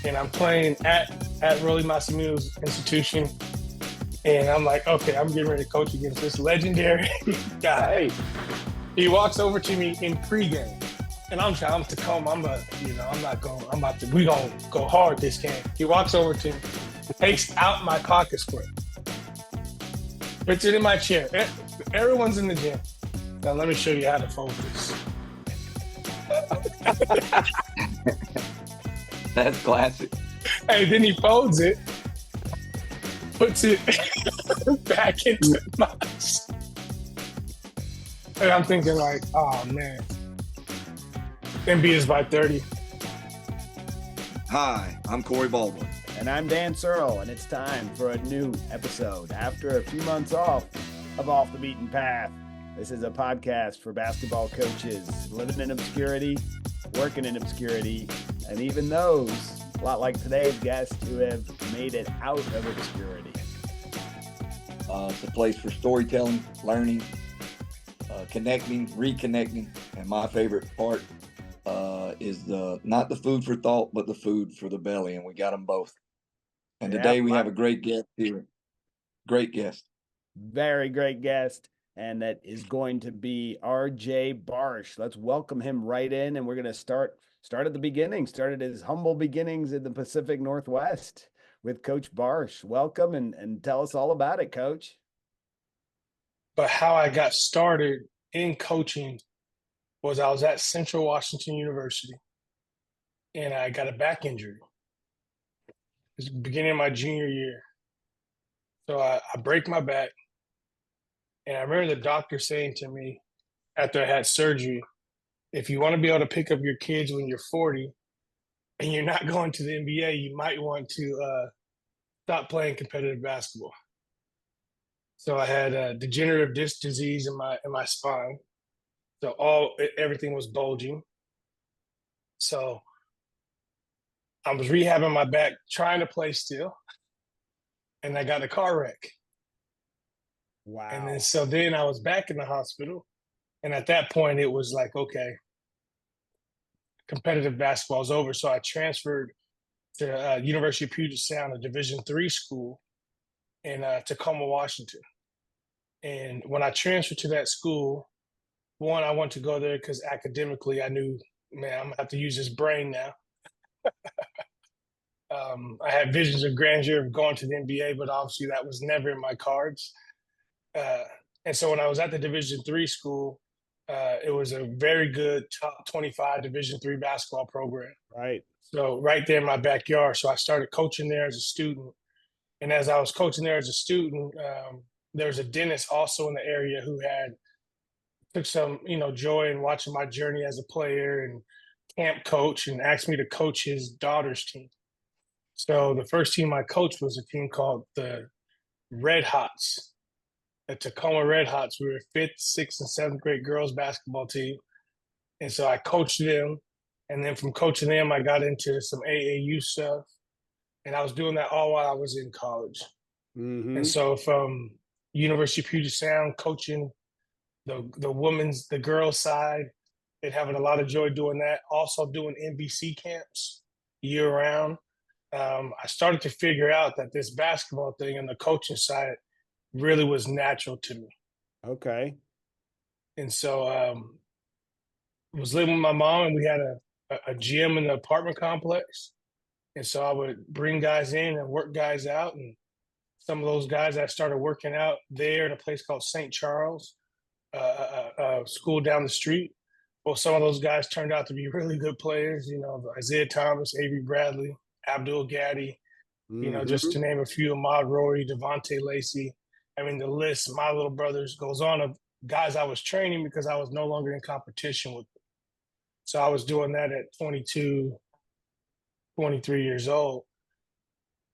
and I'm playing at Rolly Massimiliano's institution. And I'm like, okay, I'm getting ready to coach against this legendary guy. He walks over to me in pregame. And I'm Tacoma. We gonna go hard this game. He walks over to me, takes out my pocket square, puts it in my chair. Everyone's in the gym. Now let me show you how to fold this. That's classic. Hey, then he folds it, puts it back into my. And I'm thinking like, oh man. NBA is by 30. Hi, I'm Corey Baldwin. And I'm Dan Searle, and it's time for a new episode. After a few months off the beaten path, this is a podcast for basketball coaches living in obscurity, working in obscurity, and even those, a lot like today's guest, who have made it out of obscurity. It's a place for storytelling, learning, connecting, reconnecting, and my favorite part is not the food for thought, but the food for the belly, and we got them both. And today we have a great guest here. Great guest. Very great guest, and that is going to be R-Jay Barsh. Let's welcome him right in, and we're going to start at the beginning. Started his humble beginnings in the Pacific Northwest with Coach Barsh. Welcome, and tell us all about it, Coach. But how I got started in coaching was I was at Central Washington University, and I got a back injury. It was the beginning of my junior year. So I break my back, and I remember the doctor saying to me after I had surgery, if you want to be able to pick up your kids when you're 40 and you're not going to the NBA, you might want to stop playing competitive basketball. So I had degenerative disc disease in my spine. So everything was bulging. So I was rehabbing my back, trying to play still, and I got in a car wreck. Wow. And then I was back in the hospital, and at that point it was like, okay, competitive basketball is over. So I transferred to University of Puget Sound, a Division III school in Tacoma, Washington. And when I transferred to that school, one, I wanted to go there because academically I knew, man, I'm going to have to use this brain now. I had visions of grandeur of going to the NBA, but obviously that was never in my cards. And so when I was at the Division III school, it was a very good top 25 Division III basketball program. Right. So right there in my backyard. So I started coaching there as a student. And as I was coaching there as a student, there was a dentist also in the area who took some, joy in watching my journey as a player and camp coach, and asked me to coach his daughter's team. So the first team I coached was a team called the Red Hots, the Tacoma Red Hots. We were a 5th, 6th, and 7th grade girls basketball team. And so I coached them. And then from coaching them, I got into some AAU stuff. And I was doing that all while I was in college. Mm-hmm. And so from University of Puget Sound, coaching the girls side, and having a lot of joy doing that. Also doing NBC camps year round. I started to figure out that this basketball thing and the coaching side really was natural to me. Okay. And so I was living with my mom, and we had a gym in the apartment complex. And so I would bring guys in and work guys out. And some of those guys I started working out there in a place called St. Charles, a school down the street. Well, some of those guys turned out to be really good players, Isiah Thomas, Avery Bradley, Abdul Gaddy, just to name a few, Ahmad Rory, Devontae Lacey. I mean, the list, my little brothers, goes on of guys I was training because I was no longer in competition with them. So I was doing that at 22, 23 years old.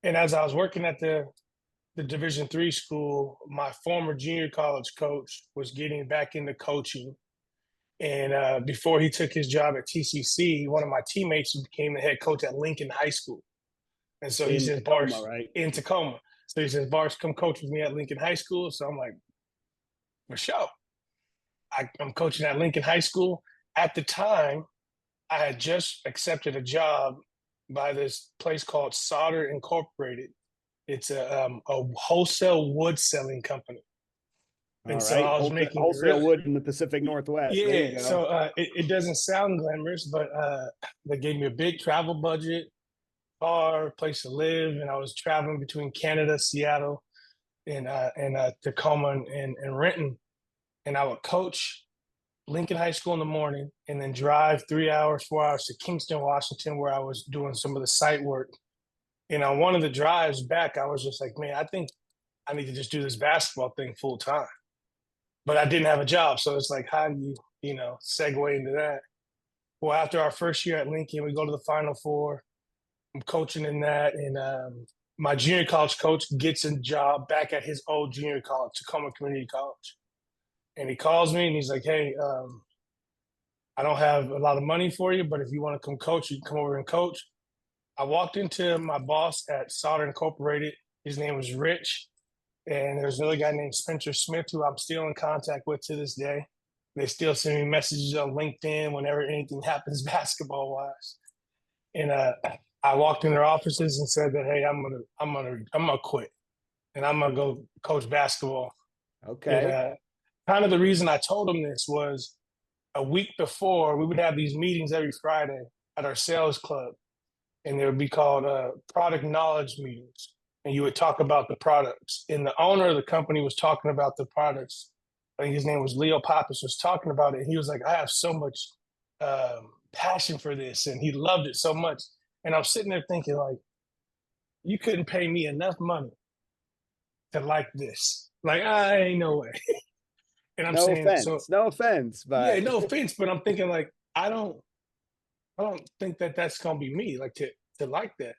And as I was working at the Division III school, my former junior college coach was getting back into coaching. And before he took his job at TCC, one of my teammates became the head coach at Lincoln High School. And so he says, Barsh, right? In Tacoma. So he says, Barsh, come coach with me at Lincoln High School. So I'm like, for sure. I'm coaching at Lincoln High School. At the time, I had just accepted a job by this place called Solder Incorporated. It's a wholesale wood selling company. All And so right. I was making Wholesale wood in the Pacific Northwest. There you yeah. go. So it doesn't sound glamorous, but they gave me a big travel budget, car, place to live, and I was traveling between Canada, Seattle, and Tacoma and Renton, and I would coach Lincoln High School in the morning, and then drive 3 hours, 4 hours to Kingston, Washington, where I was doing some of the site work. And on one of the drives back, I was just like, man, I think I need to just do this basketball thing full time. But I didn't have a job, so it's like, how do you segue into that? Well, after our first year at Lincoln, we go to the Final Four. I'm coaching in that, and my junior college coach gets a job back at his old junior college, Tacoma Community College. And he calls me and he's like, hey, I don't have a lot of money for you, but if you want to come coach, you can come over and coach. I walked into my boss at Solder Incorporated. His name was Rich. And there's another guy named Spencer Smith, who I'm still in contact with to this day. They still send me messages on LinkedIn whenever anything happens basketball wise. And I walked in their offices and said that, hey, I'm gonna quit, and I'm gonna go coach basketball. Okay. And kind of the reason I told them this was a week before we would have these meetings every Friday at our sales club, and they would be called product knowledge meetings. And you would talk about the products. And the owner of the company was talking about the products. I think his name was Leo Pappas, was talking about it. And he was like, I have so much passion for this. And he loved it so much. And I'm sitting there thinking, like, you couldn't pay me enough money to like this. Like, I ain't no way. And I'm saying, no offense, but yeah, no offense, but I'm thinking like, I don't think that that's gonna be me, like to like that.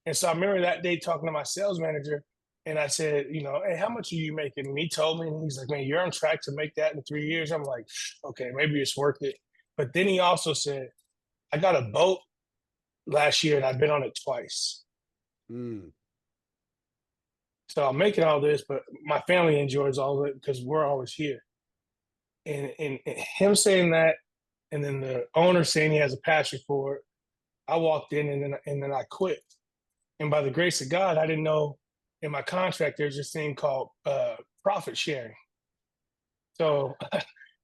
And so I remember that day talking to my sales manager, and I said, hey, how much are you making? And he told me, and he's like, man, you're on track to make that in 3 years. I'm like, okay, maybe it's worth it. But then he also said, I got a boat last year and I've been on it twice. So I'm making all this, but my family enjoys all of it because we're always here. And him saying that, and then the owner saying he has a passion for it, I walked in and then I quit. And by the grace of God, I didn't know in my contract there's this thing called profit sharing. So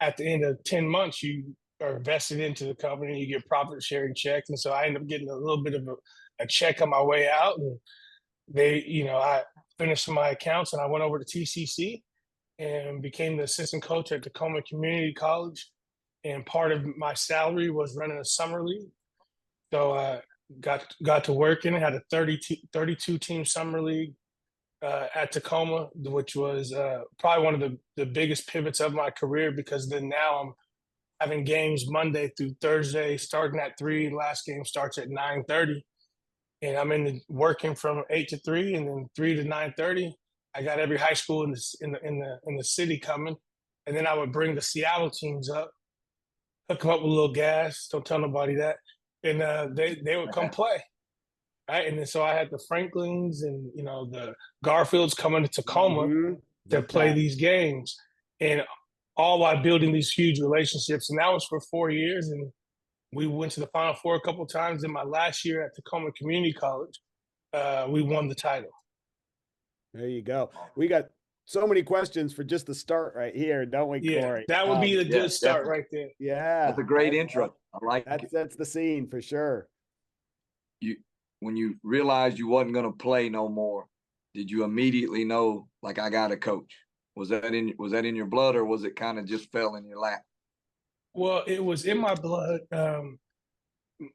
at the end of 10 months, you are vested into the company, you get profit sharing checks. And so I ended up getting a little bit of a check on my way out. And I finished my accounts and I went over to TCC and became the assistant coach at Tacoma Community College. And part of my salary was running a summer league. So I got to work in it, had a 32 team summer league at Tacoma, which was probably one of the biggest pivots of my career, because then now I'm having games Monday through Thursday, starting at 3. Last game starts at 9:30. And I'm working from 8 to 3, and then 3 to 9:30. I got every high school in the city coming, and then I would bring the Seattle teams up, hook them up with a little gas. Don't tell nobody that, and they would come play, right? And then so I had the Franklins and the Garfields coming to Tacoma to play these games, and all while building these huge relationships. And that was for 4 years, and we went to the Final Four a couple of times. In my last year at Tacoma Community College, we won the title. There you go. We got so many questions for just the start right here, don't we, Corey? That would be a good start right there. Yeah. That's a great intro. I like that sets the scene for sure. When you realized you wasn't going to play no more, did you immediately know, like, I got to coach? Was that in your blood, or was it kind of just fell in your lap? Well, it was in my blood.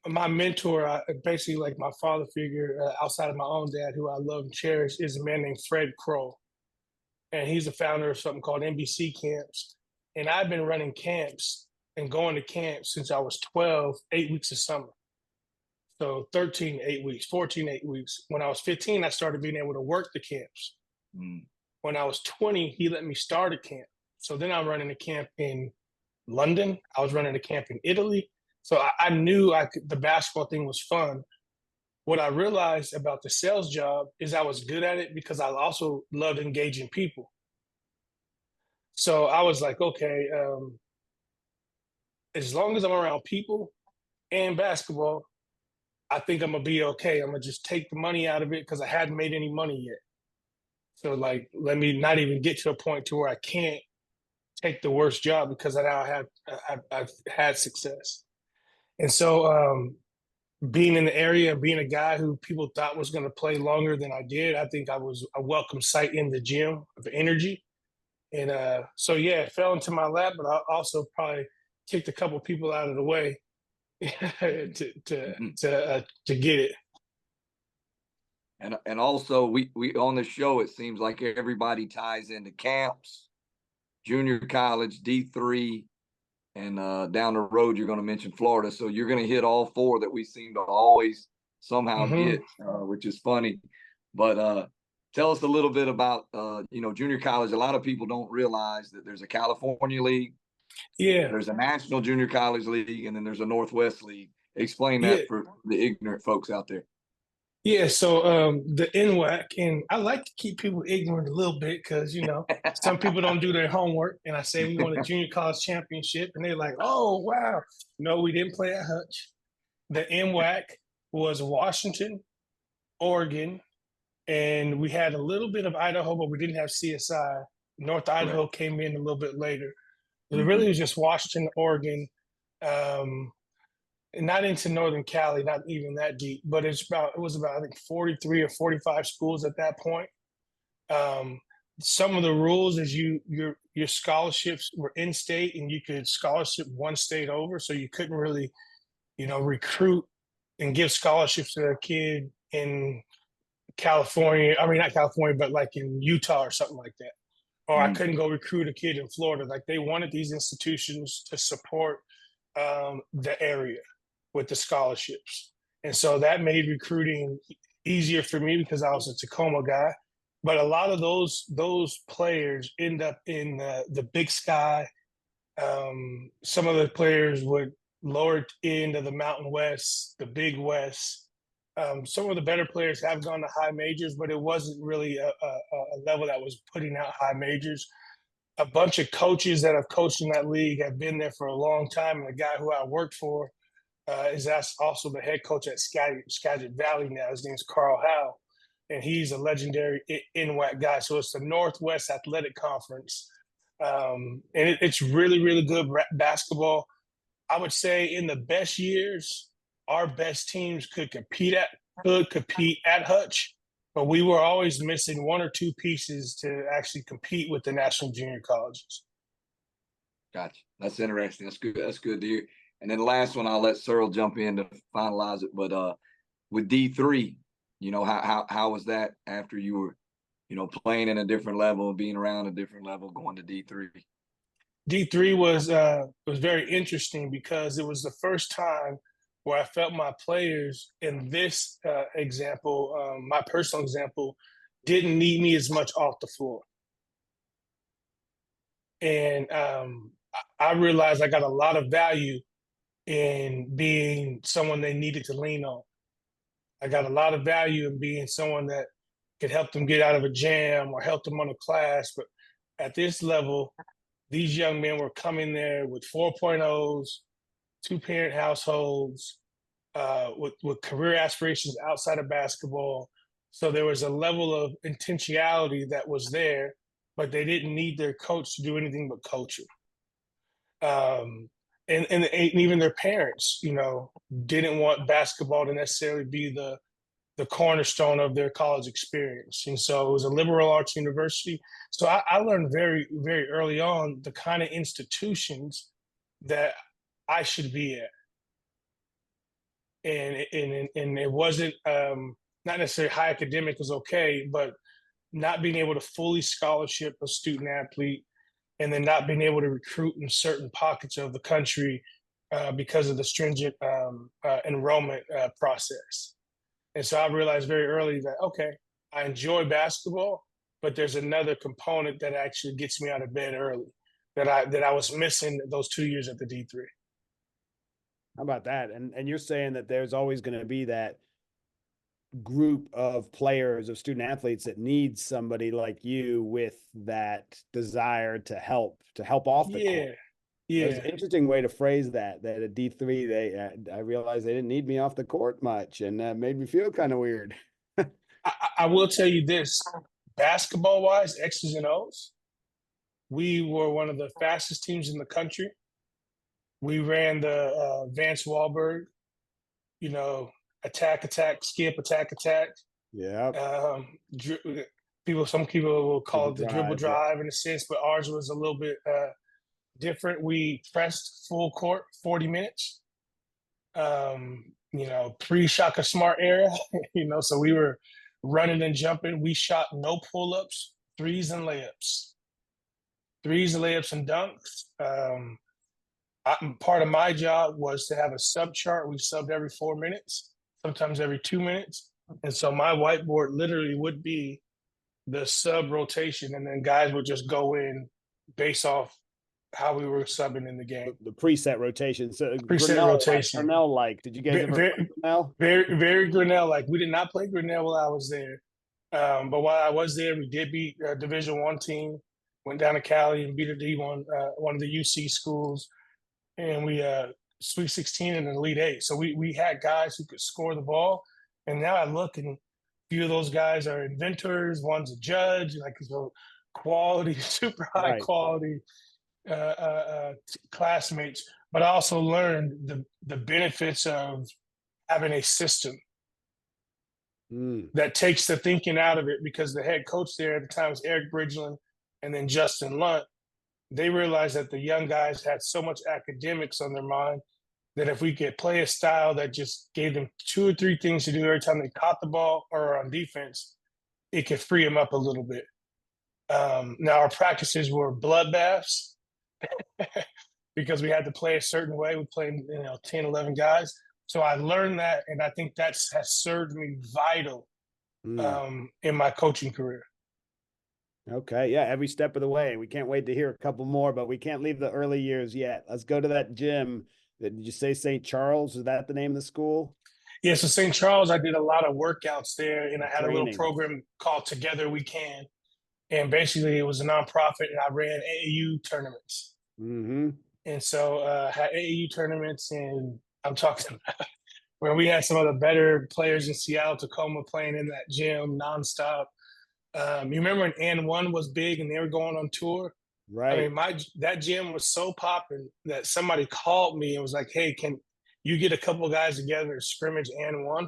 My mentor, basically like my father figure, outside of my own dad, who I love and cherish, is a man named Fred Kroll. And he's the founder of something called NBC Camps. And I've been running camps and going to camps since I was 12, 8 weeks of summer. So 13, 8 weeks, 14, 8 weeks. When I was 15, I started being able to work the camps. When I was 20, he let me start a camp. So then I'm running a camp in London. I was running a camp in Italy. So I knew the basketball thing was fun. What I realized about the sales job is I was good at it because I also loved engaging people. So I was like, okay, as long as I'm around people and basketball, I think I'm gonna be okay. I'm gonna just take the money out of it because I hadn't made any money yet. So like, let me not even get to a point to where I can't take the worst job because I now I've had success. And so being in the area, being a guy who people thought was going to play longer than I did, I think I was a welcome sight in the gym of energy. And so yeah, it fell into my lap, but I also probably kicked a couple people out of the way to get it. And also we on the show, it seems like everybody ties into camps, junior college, D3, and down the road you're going to mention Florida. So you're going to hit all four that we seem to always somehow get, which is funny. But tell us a little bit about junior college. A lot of people don't realize that there's a California league, Yeah, there's a national junior college league, and then there's a Northwest league. Explain yeah, that for the ignorant folks out there. yeah. So the NWAC, and I like to keep people ignorant a little bit because some people don't do their homework. And I say we won a junior college championship, and they're like, "Oh wow, no, we didn't play at Hutch." The NWAC was Washington, Oregon, and we had a little bit of Idaho, but we didn't have CSI. North Idaho Right. came in a little bit later. But it Mm-hmm. really was just Washington, Oregon, and not into Northern Cali, not even that deep. But it was about I think 43 or 45 schools at that point. Some of the rules is your scholarships were in state, and you could scholarship one state over, so you couldn't really recruit and give scholarships to a kid in California. I mean, not California, but like in Utah or something like that. Or I couldn't go recruit a kid in Florida. Like they wanted these institutions to support the area with the scholarships. And so that made recruiting easier for me because I was a Tacoma guy. But a lot of those players end up in the Big Sky. Some of the players would lower into the Mountain West, the Big West. Some of the better players have gone to high majors, but it wasn't really a level that was putting out high majors. A bunch of coaches that have coached in that league have been there for a long time. And the guy who I worked for is also the head coach at Skagit Valley now. His name's Carl Howe, and he's a legendary NWAC guy. So it's the Northwest Athletic Conference. And it's really, really good basketball. I would say in the best years, our best teams could compete at Hutch, but we were always missing one or two pieces to actually compete with the national junior colleges. Gotcha. That's interesting. That's good. That's good to hear. And then the last one, I'll let Searle jump in to finalize it. But with D3, how was that after you were, playing in a different level, being around a different level, going to D3? D3 was very interesting because it was the first time where I felt my players in this example, my personal example, didn't need me as much off the floor. And I realized I got a lot of value in being someone they needed to lean on. I got a lot of value in being someone that could help them get out of a jam or help them on a class. But at this level, these young men were coming there with 4.0s, two-parent households, with career aspirations outside of basketball. So there was a level of intentionality that was there, but they didn't need their coach to do anything but coach them. And even their parents, didn't want basketball to necessarily be the cornerstone of their college experience. And so it was a liberal arts university. So I learned very, very early on the kind of institutions that I should be at. And it wasn't not necessarily high academic was okay, but not being able to fully scholarship a student athlete and then not being able to recruit in certain pockets of the country because of the stringent enrollment process. And so I realized very early that, okay, I enjoy basketball, but there's another component that actually gets me out of bed early that I was missing those 2 years at the D3. How about that? And you're saying that there's always going to be that group of players, of student athletes that needs somebody like you with that desire to help off the court. That was Yeah. an interesting way to phrase that. That at D3, I realized they didn't need me off the court much, and that made me feel kind of weird. I will tell you this, basketball wise, X's and O's, we were one of the fastest teams in the country. We ran the Vance Wahlberg, you know, attack, attack, skip, attack, attack. Yeah, Some people will call dribble it the dribble drive. Yeah. drive in a sense, but ours was a little bit different. We pressed full court 40 minutes. Pre-Shaka Smart era, so we were running and jumping. We shot no pull-ups, threes and layups, and dunks. Part of my job was to have a sub chart. We subbed every 4 minutes, sometimes every 2 minutes. And so my whiteboard literally would be the sub rotation, and then guys would just go in based off how we were subbing in the game. The preset rotation. So Preset rotation. Grinnell-like. Did you guys ever play Grinnell? Very, very Grinnell-like. We did not play Grinnell while I was there. But while I was there, we did beat a Division I team, went down to Cali and beat a D1, one of the UC schools. And we Sweet 16 and Elite 8. So we had guys who could score the ball. And now I look, and a few of those guys are inventors. One's a judge, like so quality, super high quality classmates. But I also learned the benefits of having a system that takes the thinking out of it, because the head coach there at the time was Eric Bridgeland and then Justin Lunt. They realized that the young guys had so much academics on their mind that if we could play a style that just gave them 2 or 3 things to do every time they caught the ball or on defense, it could free them up a little bit. Now, our practices were bloodbaths because we had to play a certain way. We played, 10, 11 guys. So I learned that, and I think that has served me vital in my coaching career. Okay, yeah, every step of the way. We can't wait to hear a couple more, but we can't leave the early years yet. Let's go to that gym. Did you say St. Charles? Is that the name of the school? Yeah, so St. Charles, I did a lot of workouts there, and I had a little Training. program called Together We Can. And basically, it was a nonprofit, and I ran AAU tournaments. Mm-hmm. And so I had AAU tournaments, and I'm talking about where we had some of the better players in Seattle, Tacoma playing in that gym nonstop. You remember when N1 was big and they were going on tour? Right. I mean, that gym was so popping that somebody called me and was like, "Hey, can you get a couple guys together to scrimmage N1?"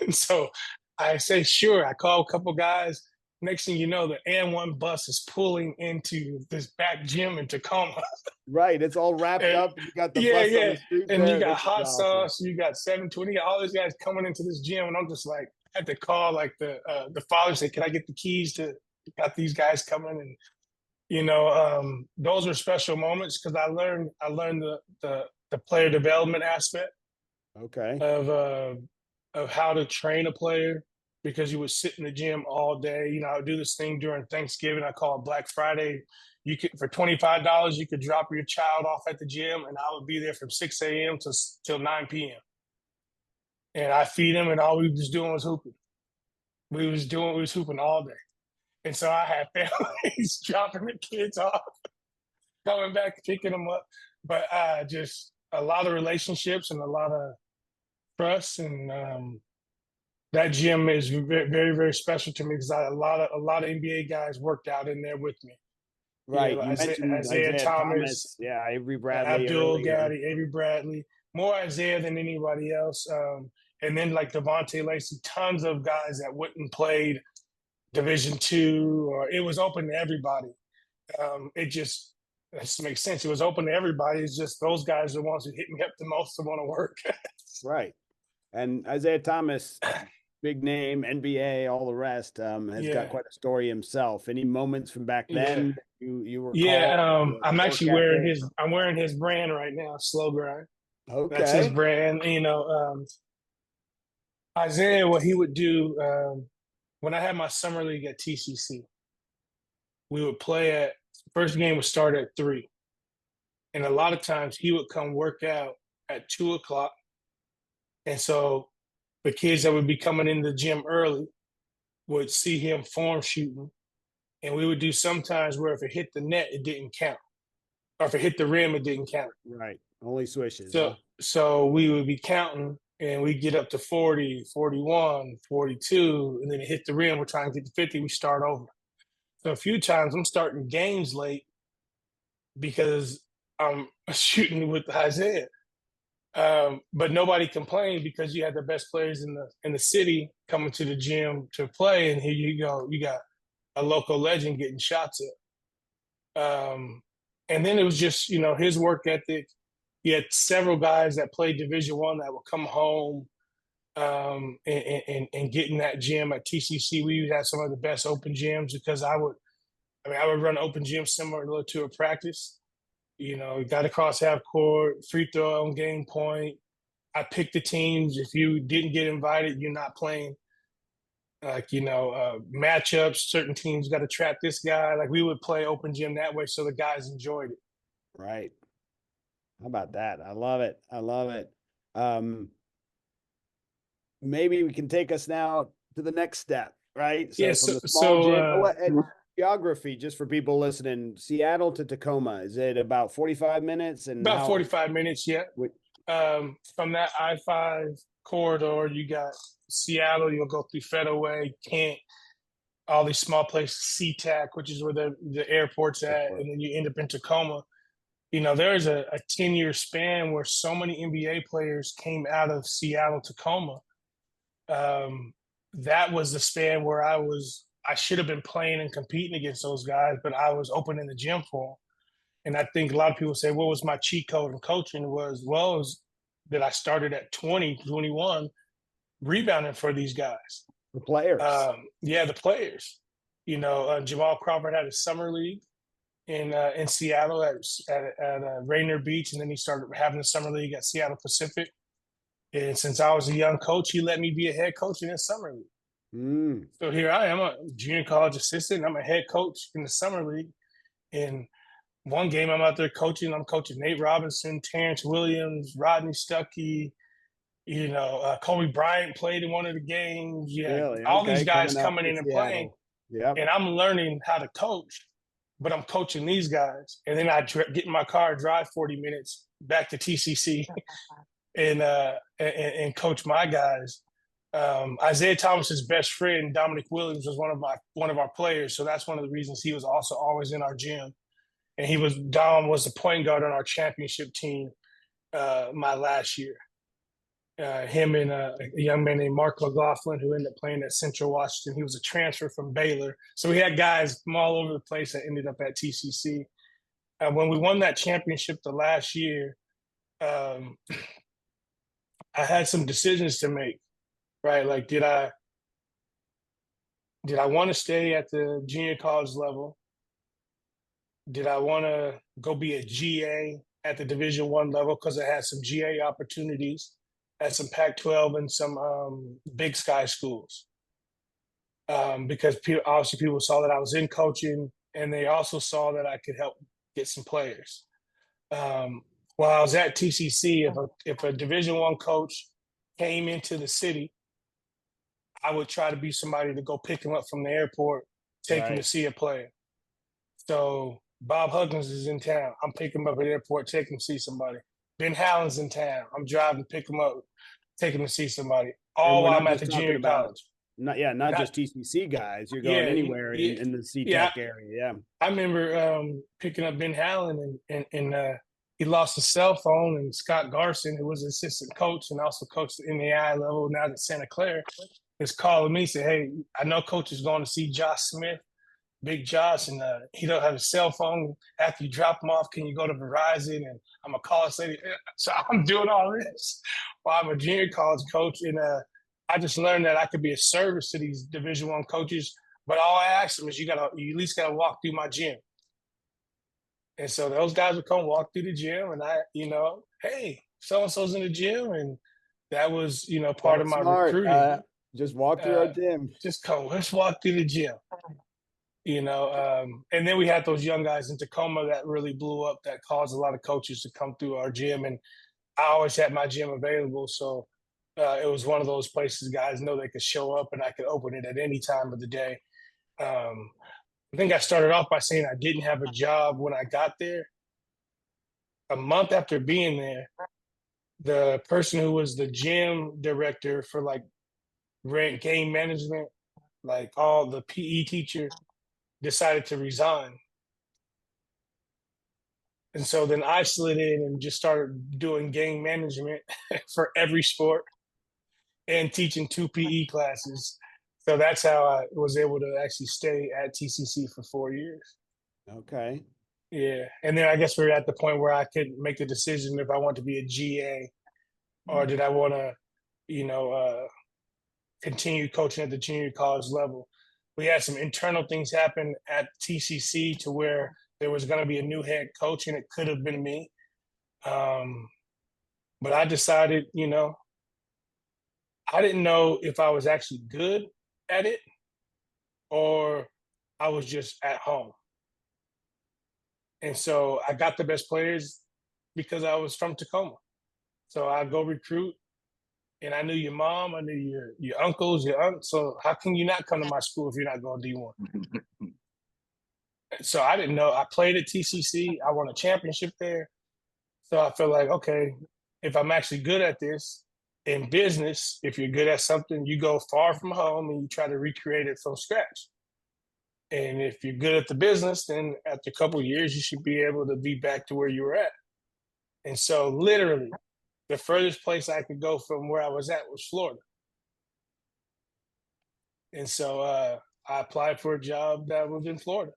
And so I say, "Sure." I call a couple guys. Next thing you know, the N1 bus is pulling into this back gym in Tacoma. Right. It's all wrapped up. You got the bus on the street and there. you got This is hot awesome. sauce. You got 720. You got all these guys coming into this gym, and I'm just like, I had to call like the father, say, "Can I get the keys to got these guys coming?" And those were special moments because I learned the player development aspect Okay. of how to train a player, because you would sit in the gym all day. I would do this thing during Thanksgiving. I call it Black Friday. You could, for $25, you could drop your child off at the gym, and I would be there from 6 a.m. till 9 p.m. And I feed him, and all we was doing was hooping. We was hooping all day. And so I had families dropping the kids off, coming back, picking them up. But just a lot of relationships and a lot of trust. And that gym is very, very, very special to me because a lot of NBA guys worked out in there with me. Right. You mentioned Isiah Thomas. Yeah, Avery Bradley. Abdul Gaddy, Avery Bradley. More Isiah than anybody else. And then like Devontae Lacey, tons of guys that wouldn't played Division II, or it was open to everybody. It just makes sense. It was open to everybody. It's just those guys are the ones who hit me up the most to want to work. Right. And Isiah Thomas, big name, NBA, all the rest, has got quite a story himself. Any moments from back then you were I'm actually wearing his brand right now, Slow Grind. Okay. That's his brand. Isiah, what he would do when I had my summer league at TCC, we would play first game would start at 3. And a lot of times he would come work out at 2 o'clock. And so the kids that would be coming in the gym early would see him form shooting. And we would do sometimes where if it hit the net, it didn't count. or if it hit the rim, it didn't count. Right. Only swishes. So Huh? so we would be counting and we get up to 40, 41, 42, and then it hit the rim. We're trying to get to 50. We start over. So a few times I'm starting games late because I'm shooting with Isiah. But nobody complained because you had the best players in the city coming to the gym to play, and here you go, you got a local legend getting shots at. And then it was just his work ethic. He had several guys that played Division I that would come home and get in that gym at TCC. We would have some of the best open gyms because I would run open gym similar to a practice. Got across half court, free throw on game point. I picked the teams. If you didn't get invited, you're not playing. Matchups, certain teams got to trap this guy. Like we would play open gym that way so the guys enjoyed it. Right. How about that? I love it. I love it. Maybe we can take us now to the next step, right? So, yeah, from the small gym, geography, just for people listening, Seattle to Tacoma, is it about 45 minutes? And about 45 minutes, yeah. From that I-5 corridor, you got Seattle, you'll go through Federway, Kent, all these small places, SeaTac, which is where the airport's at, and then you end up in Tacoma. There's a 10-year span where so many NBA players came out of Seattle, Tacoma. That was the span where I should have been playing and competing against those guys, but I was opening the gym for them. And I think a lot of people say, what was my cheat code in coaching? It was that I started at 20, 21, rebounding for these guys. The players. The players. Jamal Crawford had a summer league in Seattle at Rainier Beach, and then he started having a summer league at Seattle Pacific. And since I was a young coach, he let me be a head coach in his summer league. So here I am, a junior college assistant. I'm a head coach in the summer league. And one game I'm out there coaching. I'm coaching Nate Robinson, Terrence Williams, Rodney Stuckey. Kobe Bryant played in one of the games. Really? All these guys coming in and playing. Yeah. And I'm learning how to coach, but I'm coaching these guys. And then I get in my car, drive 40 minutes back to TCC and coach my guys. Isiah Thomas's best friend, Dominic Williams, was one of our players. So that's one of the reasons he was also always in our gym. And Dom was the point guard on our championship team my last year. Him and a young man named Mark McLaughlin, who ended up playing at Central Washington. He was a transfer from Baylor. So we had guys from all over the place that ended up at TCC. When we won that championship the last year, I had some decisions to make, right? Like, did I want to stay at the junior college level? Did I want to go be a GA at the Division I level because I had some GA opportunities at some Pac-12 and some Big Sky schools? Because people saw that I was in coaching, and they also saw that I could help get some players. While I was at TCC, if a Division I coach came into the city, I would try to be somebody to go pick him up from the airport, take him to see a player. So Bob Huggins is in town. I'm picking him up at the airport, take him to see somebody. Ben Hallen's in town. I'm driving, pick him up, take him to see somebody. All while I'm at the junior college. Not just TCC guys. You're going anywhere in the SeaTac area. Yeah. I remember picking up Ben Hallen and he lost his cell phone, and Scott Garson, who was assistant coach and also coached in the AI level now at Santa Clara, is calling me, say, hey, I know coach is going to see Josh Smith, Big Josh, and he don't have a cell phone. After you drop him off, can you go to Verizon? And I'm a college lady. So I'm doing all this while I'm a junior college coach. And I just learned that I could be a service to these Division I coaches. But all I asked them is you at least got to walk through my gym. And so those guys would come walk through the gym, and hey, so-and-so's in the gym. And that was, part of my recruiting. Just walk through our gym. Just come, let's walk through the gym. And then we had those young guys in Tacoma that really blew up, that caused a lot of coaches to come through our gym. And I always had my gym available. So it was one of those places guys know they could show up and I could open it at any time of the day. I think I started off by saying I didn't have a job when I got there. a month after being there, the person who was the gym director for like game management, like all the PE teacher, decided to resign. And so then I slid in and just started doing game management for every sport and teaching 2 PE classes. So that's how I was able to actually stay at TCC for 4 years. Okay. Yeah. And then I guess we are at the point where I could make the decision if I want to be a GA or did I want to, continue coaching at the junior college level. We had some internal things happen at TCC to where there was going to be a new head coach, and it could have been me. But I decided, I didn't know if I was actually good at it or I was just at home. And so I got the best players because I was from Tacoma. So I go recruit, and I knew your mom, I knew your uncles, your aunts. So how can you not come to my school if you're not going D1? So I didn't know. I played at TCC. I won a championship there. So I feel like, okay, if I'm actually good at this in business, if you're good at something, you go far from home and you try to recreate it from scratch. And if you're good at the business, then after a couple of years, you should be able to be back to where you were at. And so literally, the furthest place I could go from where I was at was Florida. And so I applied for a job that was in Florida.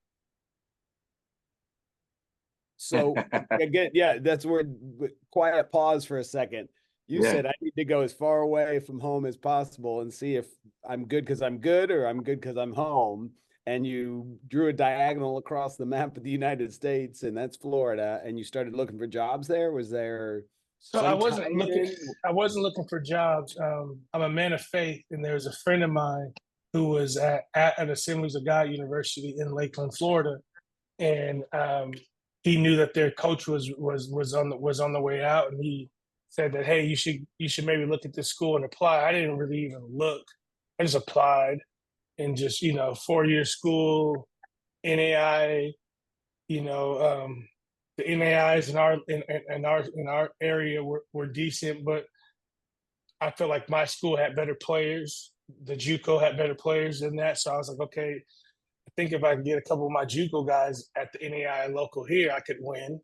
So again, that's where quiet pause for a second. You said I need to go as far away from home as possible and see if I'm good because I'm good or I'm good because I'm home. And you drew a diagonal across the map of the United States, and that's Florida. And you started looking for jobs there. Was there? So I wasn't looking for jobs. I'm a man of faith, and there was a friend of mine who was at Assemblies of God University in Lakeland, Florida, and he knew that their coach was on the way out, and he said that, hey, you should maybe look at this school and apply. I didn't really even look. I just applied, and just 4-year school, NAI, the NAIs in our area were decent, but I felt like my school had better players. The JUCO had better players than that, so I was like, okay, I think if I can get a couple of my JUCO guys at the NAI local here, I could win.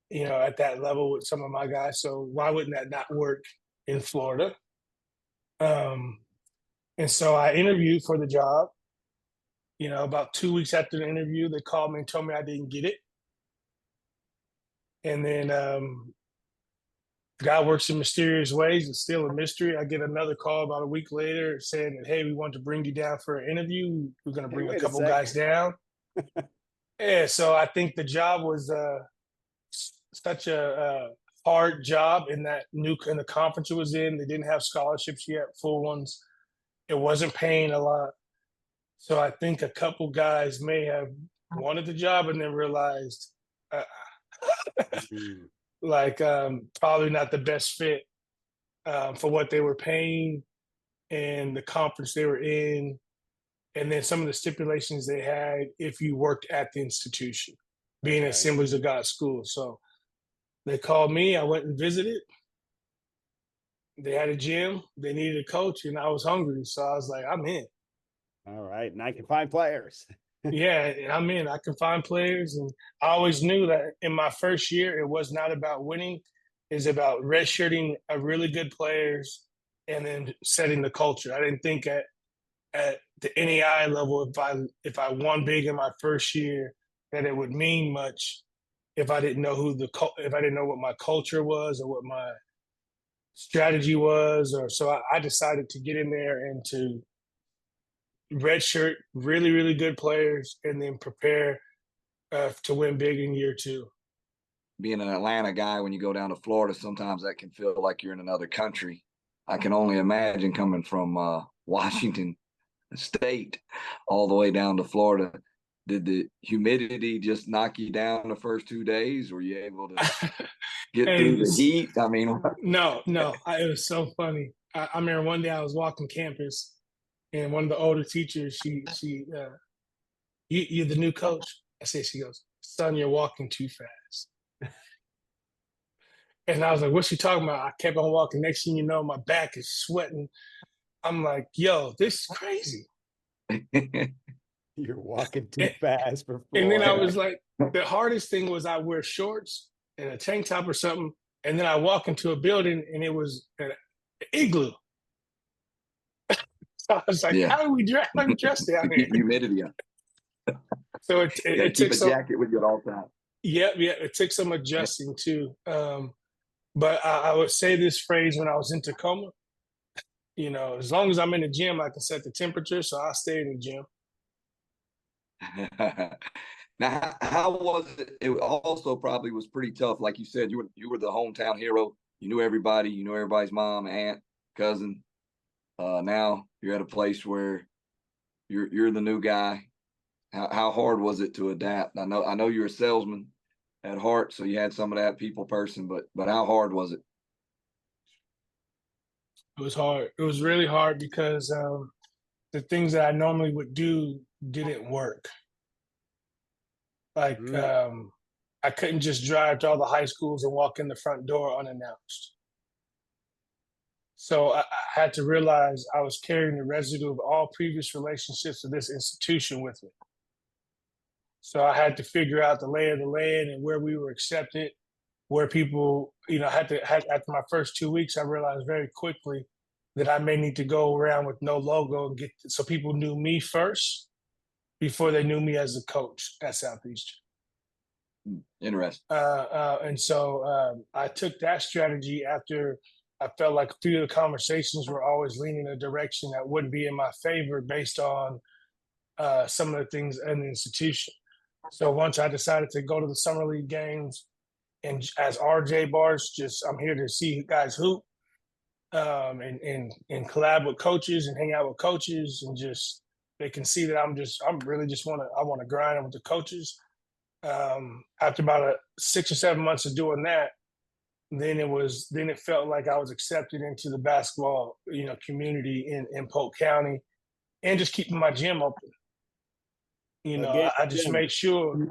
At that level with some of my guys. So why wouldn't that not work in Florida? And so I interviewed for the job. About 2 weeks after the interview, they called me and told me I didn't get it. And then God works in mysterious ways. It's still a mystery. I get another call about a week later saying that, hey, we want to bring you down for an interview. We're going to bring a couple guys down. Yeah, so I think the job was such a hard job in the conference it was in. They didn't have scholarships yet, full ones. It wasn't paying a lot. So I think a couple guys may have wanted the job and then realized probably not the best fit for what they were paying and the conference they were in. And then some of the stipulations they had if you worked at the institution, being Assemblies of God school. So they called me. I went and visited. They had a gym. They needed a coach, and I was hungry. So I was like, I'm in. All right. And I can find players. Yeah, I'm in. I can find players. And I always knew that in my first year, it was not about winning. It's about redshirting a really good players and then setting the culture. I didn't think at the NAI level, if I won big in my first year, that it would mean much if I didn't know if I didn't know what my culture was or what my strategy was. Or so I decided to get in there and to redshirt really, really good players and then prepare to win big in year 2. Being an Atlanta guy, when you go down to Florida, sometimes that can feel like you're in another country. I can only imagine coming from Washington State all the way down to Florida. Did the humidity just knock you down the first 2 days? Were you able to get through the heat? I mean, no, it was so funny. I remember one day I was walking campus, and one of the older teachers, you're the new coach. I said, she goes, son, you're walking too fast. And I was like, what's she talking about? I kept on walking. Next thing you know, my back is sweating. I'm like, yo, this is crazy. You're walking too And, fast for and then I Florida. was like, the hardest thing was I wear shorts and a tank top or something. And then I walk into a building and it was an igloo. So I was like, Yeah. how do we dress down To here? keep humidity up. So You gotta it keep took a some, jacket with you at all times. yeah, it took some adjusting too. But I would say this phrase when I was in Tacoma, as long as I'm in the gym, I can set the temperature. So I stay in the gym. Now, how was it? It also probably was pretty tough. Like you said, you were the hometown hero. You knew everybody. You knew everybody's mom, aunt, cousin. Now you're at a place where you're the new guy. How hard was it to adapt? I know you're a salesman at heart, so you had some of that people person. But how hard was it? It was hard. It was really hard because the things that I normally would do didn't work. Like I couldn't just drive to all the high schools and walk in the front door unannounced. So I had to realize I was carrying the residue of all previous relationships of this institution with me. So I had to figure out the lay of the land and where we were accepted, where people, after my first 2 weeks, I realized very quickly that I may need to go around with no logo and so people knew me first before they knew me as a coach at Southeastern. Interesting. And so I took that strategy after I felt like a few of the conversations were always leaning in a direction that wouldn't be in my favor based on some of the things in the institution. So once I decided to go to the summer league games, and as R-Jay Barsh, I'm here to see guys hoop, and collab with coaches and hang out with coaches, and just they can see that I want to grind with the coaches. After about 6 or 7 months of doing that, then it felt like I was accepted into the basketball community in Polk County, and just keeping my gym open. Again, I just Jim. make sure,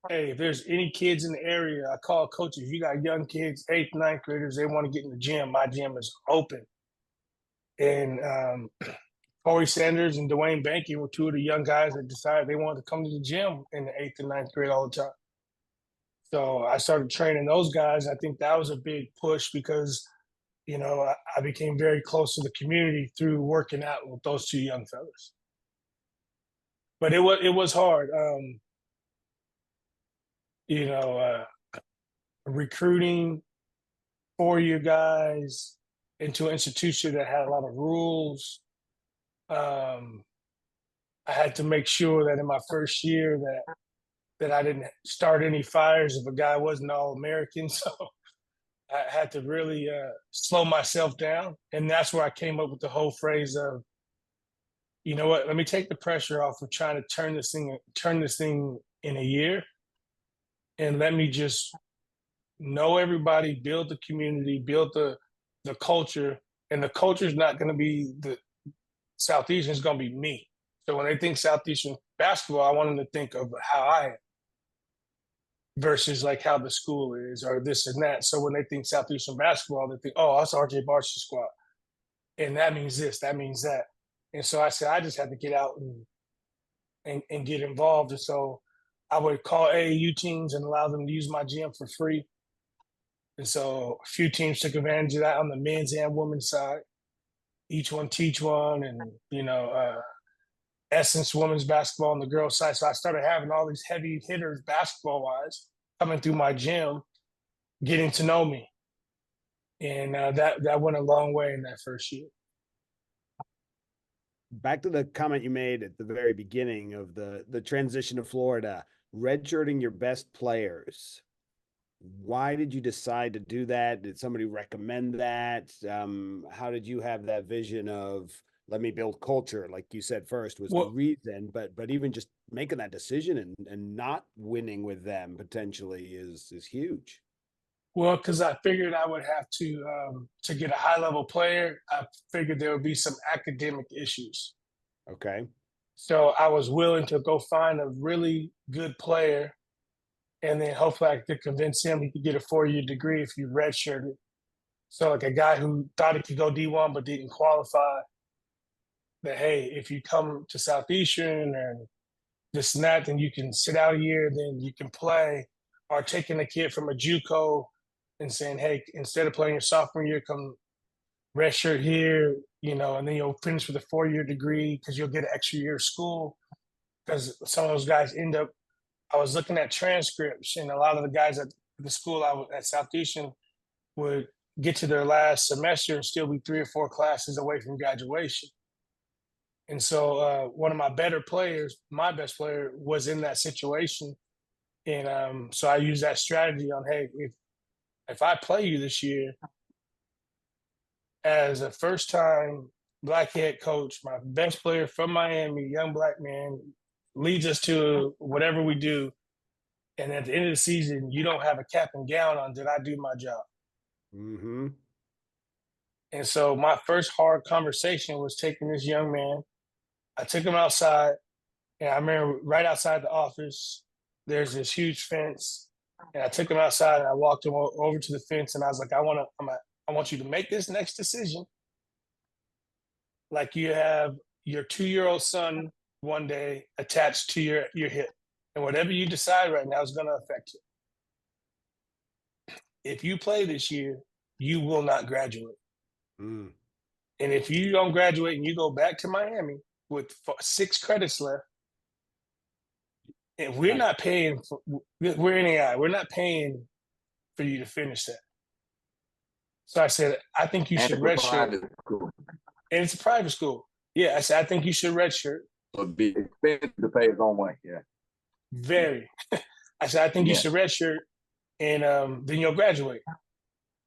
hey, if there's any kids in the area, I call coaches. You got young kids, 8th, 9th graders, they want to get in the gym. My gym is open. And Corey Sanders and Dwayne Banky were two of the young guys that decided they wanted to come to the gym in the 8th and 9th grade all the time. So I started training those guys. I think that was a big push because, I became very close to the community through working out with those two young fellas. But it was hard. Recruiting 4-year guys into an institution that had a lot of rules. I had to make sure that in my first year that I didn't start any fires if a guy wasn't All-American. So I had to really slow myself down. And that's where I came up with the whole phrase of, you know what, let me take the pressure off of trying to turn this thing in a year. And let me just know everybody, build the community, build the culture. And the culture is not going to be the Southeastern, it's going to be me. So when they think Southeastern basketball, I want them to think of how I am versus like how the school is or this and that. So when they think Southeastern basketball, they think, oh, that's R-Jay Barsh's squad. And that means this, that means that. And so I said, I just had to get out and get involved. And so I would call AAU teams and allow them to use my gym for free. And so a few teams took advantage of that on the men's and women's side. Each one teach one, and Essence women's basketball on the girls' side. So I started having all these heavy hitters basketball wise coming through my gym, getting to know me, and that went a long way in that first year. Back to the comment you made at the very beginning of the transition to Florida, redshirting your best players. Why did you decide to do that? Did somebody recommend that? How did you have that vision of let me build culture? Like you said first was the reason, but even just making that decision and not winning with them potentially is huge. Well, because I figured I would have to get a high level player. I figured there would be some academic issues. Okay. So I was willing to go find a really good player and then hopefully I could convince him he could get a 4-year degree if you redshirted. So like a guy who thought he could go D1 but didn't qualify, that hey, if you come to Southeastern and this and that, then you can sit out a year, then you can play. Or taking a kid from a JUCO and saying, hey, instead of playing your sophomore year, come redshirt here, and then you'll finish with a 4-year degree because you'll get an extra year of school. Because some of those guys end up, I was looking at transcripts, and a lot of the guys at the school I was at Southeastern would get to their last semester and still be 3 or 4 classes away from graduation. And so one of my better players, my best player, was in that situation. And so I use that strategy on, hey, if I play you this year as a first-time black head coach, my best player from Miami, young black man, leads us to whatever we do, and at the end of the season, you don't have a cap and gown on, did I do my job? Mm-hmm. And so my first hard conversation was taking this young man. I took him outside, and I remember right outside the office, there's this huge fence, and I took him outside and I walked him over to the fence, and I was like, I want you to make this next decision like you have your 2-year-old son one day attached to your hip, and whatever you decide right now is going to affect you. If you play this year, you will not graduate. And if you don't graduate and you go back to Miami with 6 credits left, and we're not paying we're NAI, we're not paying for you to finish that. So I said, I think you should redshirt. And it's a private school. Yeah, I said, I think you should redshirt. So it'd be expensive to pay his own way. Yeah. Very. I said, I think you should redshirt, and then you'll graduate.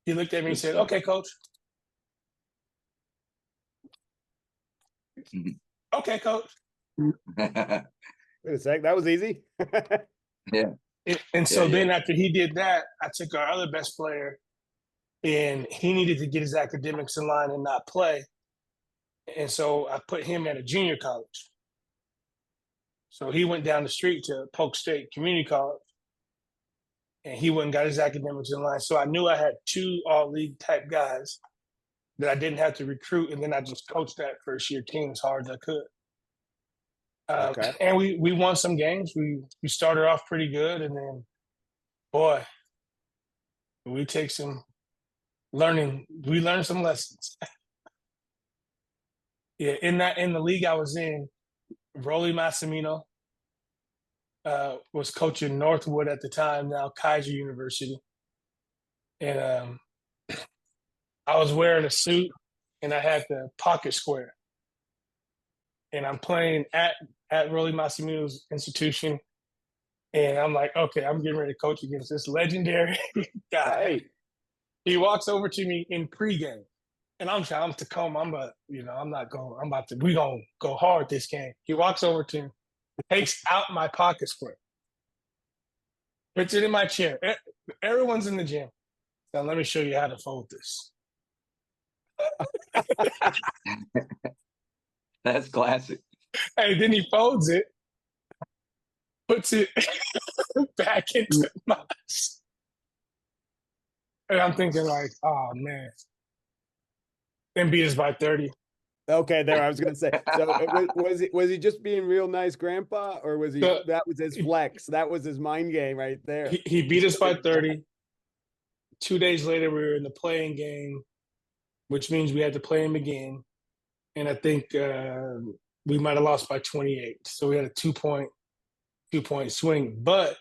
He looked at me and said, okay, coach. Okay, coach. Wait a sec, that was easy. Yeah. And so then after he did that, I took our other best player, and he needed to get his academics in line and not play. And so I put him at a junior college. So he went down the street to Polk State Community College, and he went and got his academics in line. So I knew I had 2 all-league type guys that I didn't have to recruit, and then I just coached that first-year team as hard as I could. And we won some games. We started off pretty good, and then, boy, we take some learning. We learned some lessons. Yeah, in the league I was in, Rolly Massimino was coaching Northwood at the time, now Kaiser University. And I was wearing a suit, and I had the pocket square. And I'm playing at Rolly Massimino's institution. And I'm like, okay, I'm getting ready to coach against this legendary guy. He walks over to me in pregame. And I'm Tacoma. We gonna go hard this game. He walks over to me, takes out my pocket square, puts it in my chair. Everyone's in the gym. So let me show you how to fold this. That's classic. And then he folds it, puts it back into my. And I'm thinking like, oh man. And beat us by 30. Okay, there I was gonna say. So was he just being real nice grandpa, or was he that was his flex? That was his mind game right there. He beat us by 30. 2 days later we were in the playing game, which means we had to play him again. And I think we might have lost by 28. So we had a 2-point swing. But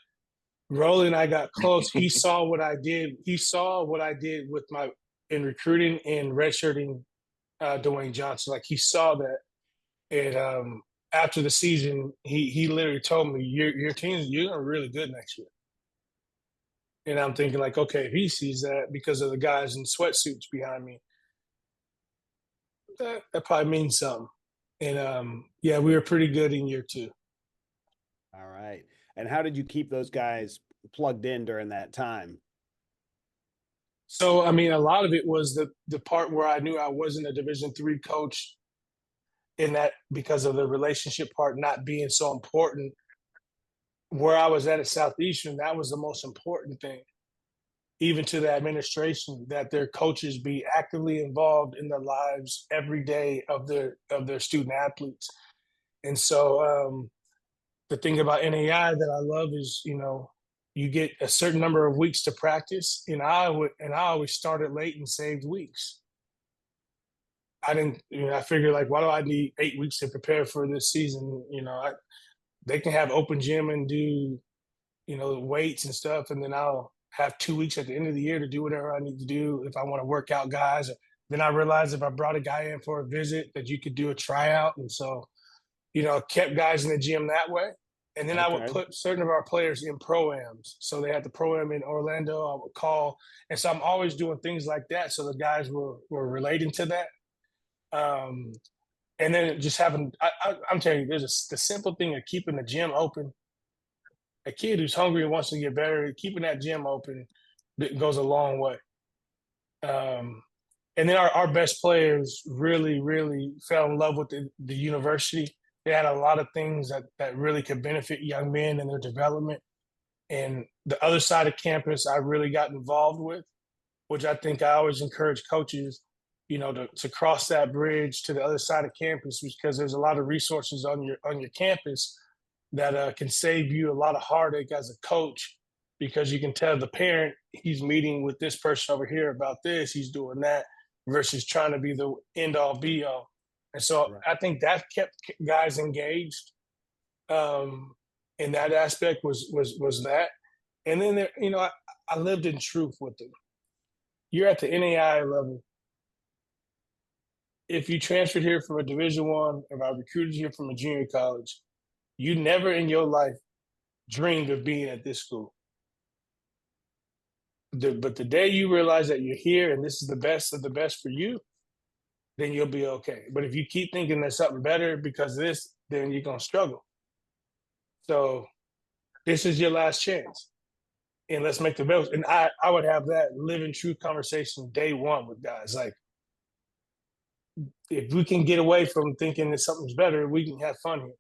Rolly and I got close. He saw what I did. He saw what I did with in recruiting and redshirting Dwayne Johnson. Like he saw that. And after the season, he literally told me, your team, you're really good next year. And I'm thinking like, okay, if he sees that because of the guys in sweatsuits behind me, that probably means something. And we were pretty good in year 2. All right. And how did you keep those guys plugged in during that time? So, I mean, a lot of it was the part where I knew I wasn't a Division III coach, in that because of the relationship part not being so important. where I was at Southeastern, that was the most important thing, even to the administration, that their coaches be actively involved in the lives every day of their student athletes. And so the thing about NAI that I love is, you get a certain number of weeks to practice, and I always started late and saved weeks. I didn't, I figured, like, why do I need 8 weeks to prepare for this season? They can have open gym and do, weights and stuff, and then I'll have 2 weeks at the end of the year to do whatever I need to do if I want to work out guys. Then I realized if I brought a guy in for a visit that you could do a tryout, and so kept guys in the gym that way. And then I would put certain of our players in pro-ams. So they had the pro-am in Orlando. I would call. And so I'm always doing things like that. So the guys were relating to that. And then just having, I'm telling you, there's the simple thing of keeping the gym open. A kid who's hungry and wants to get better, keeping that gym open goes a long way. And then our best players really, really fell in love with the university. They had a lot of things that really could benefit young men in their development. And the other side of campus, I really got involved with, which I think I always encourage coaches, to cross that bridge to the other side of campus, because there's a lot of resources on your campus that can save you a lot of heartache as a coach, because you can tell the parent he's meeting with this person over here about this, he's doing that, versus trying to be the end all be all. And so I think that kept guys engaged. In that aspect was that. And then there, I lived in truth with them. You're at the NAI level. If you transferred here from a Division I, if I recruited you from a junior college, you never in your life dreamed of being at this school. But the day you realize that you're here and this is the best of the best for you, then you'll be okay. But if you keep thinking there's something better because of this, then you're going to struggle. So this is your last chance. And let's make the best. And I would have that living true conversation day one with guys. Like, if we can get away from thinking that something's better, we can have fun here.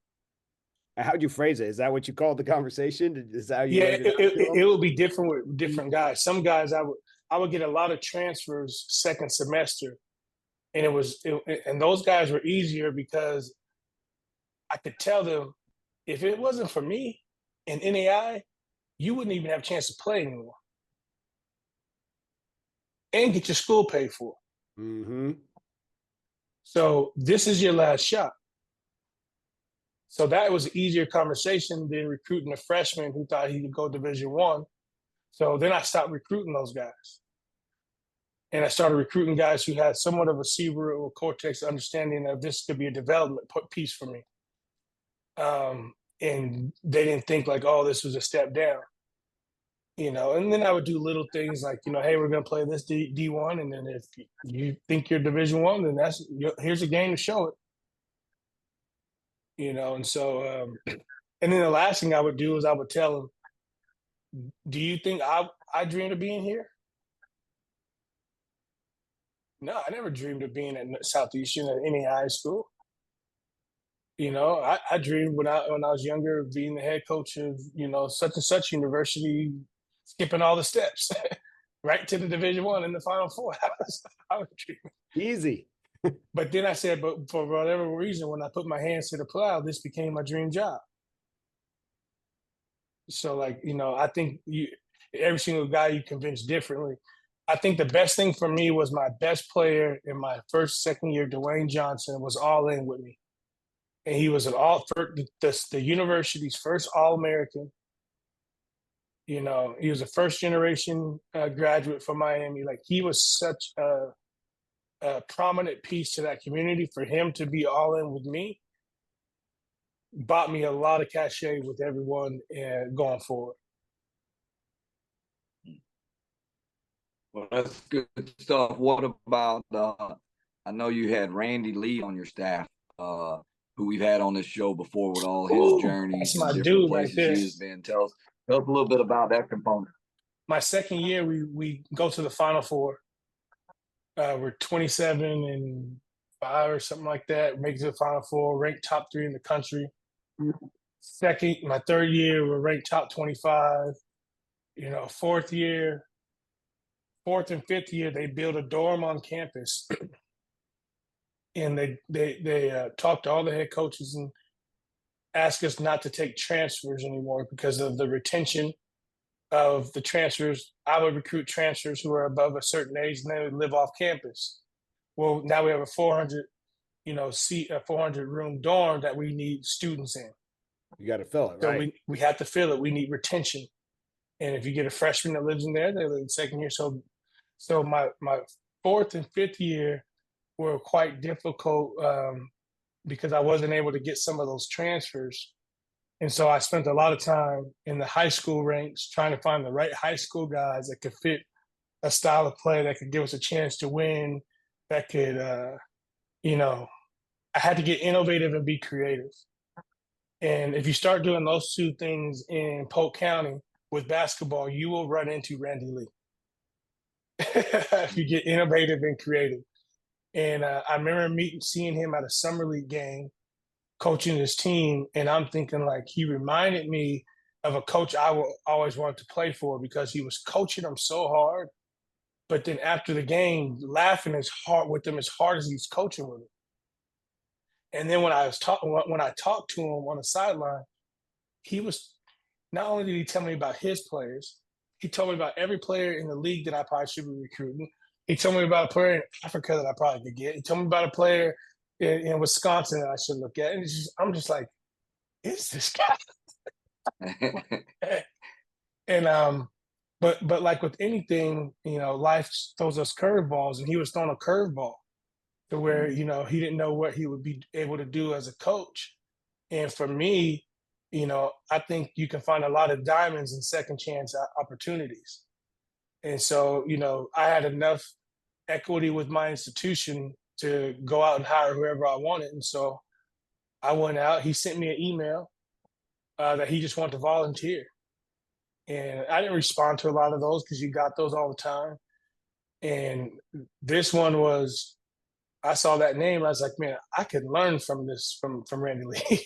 How'd you phrase it? Is that what you called the conversation? Is that how you? Yeah, it will be different with different guys. Some guys I would get a lot of transfers second semester. And and those guys were easier because I could tell them, if it wasn't for me in NAI, you wouldn't even have a chance to play anymore and get your school paid for. Mm-hmm. So this is your last shot. So that was an easier conversation than recruiting a freshman who thought he could go Division I. So then I stopped recruiting those guys. And I started recruiting guys who had somewhat of a cerebral cortex understanding of this could be a development piece for me. And they didn't think like, oh, this was a step down. And then I would do little things like, hey, we're going to play this D1. And then if you think you're Division I, then here's a game to show it. And so, and then the last thing I would do is I would tell them, do you think I dreamed of being here? No, I never dreamed of being at Southeastern at any high school. I dreamed when I was younger of being the head coach of, such and such university, skipping all the steps, right to the Division I in the Final Four. I was dreaming. Easy. But then I said, but for whatever reason, when I put my hands to the plow, this became my dream job. So, I think every single guy you convince differently. I think the best thing for me was my best player in my second year, Dwayne Johnson, was all in with me. And he was the university's first All-American. He was a first-generation graduate from Miami. Like, he was such a prominent piece to that community. For him to be all in with me bought me a lot of cachet with everyone going forward. Well, that's good stuff. What about, I know you had Randy Lee on your staff, who we've had on this show before with all his journeys and different places he has been. Tell us a little bit about that component. My second year, we go to the Final Four. We're 27-5 or something like that. Make it to the Final Four, ranked top 3 in the country. My third year, we're ranked top 25. Fourth and fifth year, they built a dorm on campus, and they talked to all the head coaches and asked us not to take transfers anymore because of the retention of the transfers. I would recruit transfers who are above a certain age, and they would live off campus. Well, now we have a 400, seat, a 400 room dorm that we need students in. You got to fill it, So right? we have to fill it. We need retention. And if you get a freshman that lives in there, they live in second year. So my fourth and fifth year were quite difficult because I wasn't able to get some of those transfers. And so I spent a lot of time in the high school ranks trying to find the right high school guys that could fit a style of play that could give us a chance to win, that could, I had to get innovative and be creative. And if you start doing those two things in Polk County with basketball, you will run into Randy Lee. If you get innovative and creative. And I remember seeing him at a summer league game, coaching his team, and I'm thinking like he reminded me of a coach I always wanted to play for because he was coaching them so hard, but then after the game, laughing as hard with them as hard as he's coaching with them. And then when I talked to him on the sideline, he was not only did he tell me about his players, he told me about every player in the league that I probably should be recruiting. He told me about a player in Africa that I probably could get. He told me about a player in Wisconsin that I should look at. And I'm just like, is this guy? And but like with anything, life throws us curveballs, and he was throwing a curveball to where he didn't know what he would be able to do as a coach. And for me, I think you can find a lot of diamonds in second chance opportunities. And so, I had enough equity with my institution to go out and hire whoever I wanted. And so I went out. He sent me an email that he just wanted to volunteer. And I didn't respond to a lot of those because you got those all the time. And this one was, I saw that name. I was like, man, I could learn from this, from Randy Lee.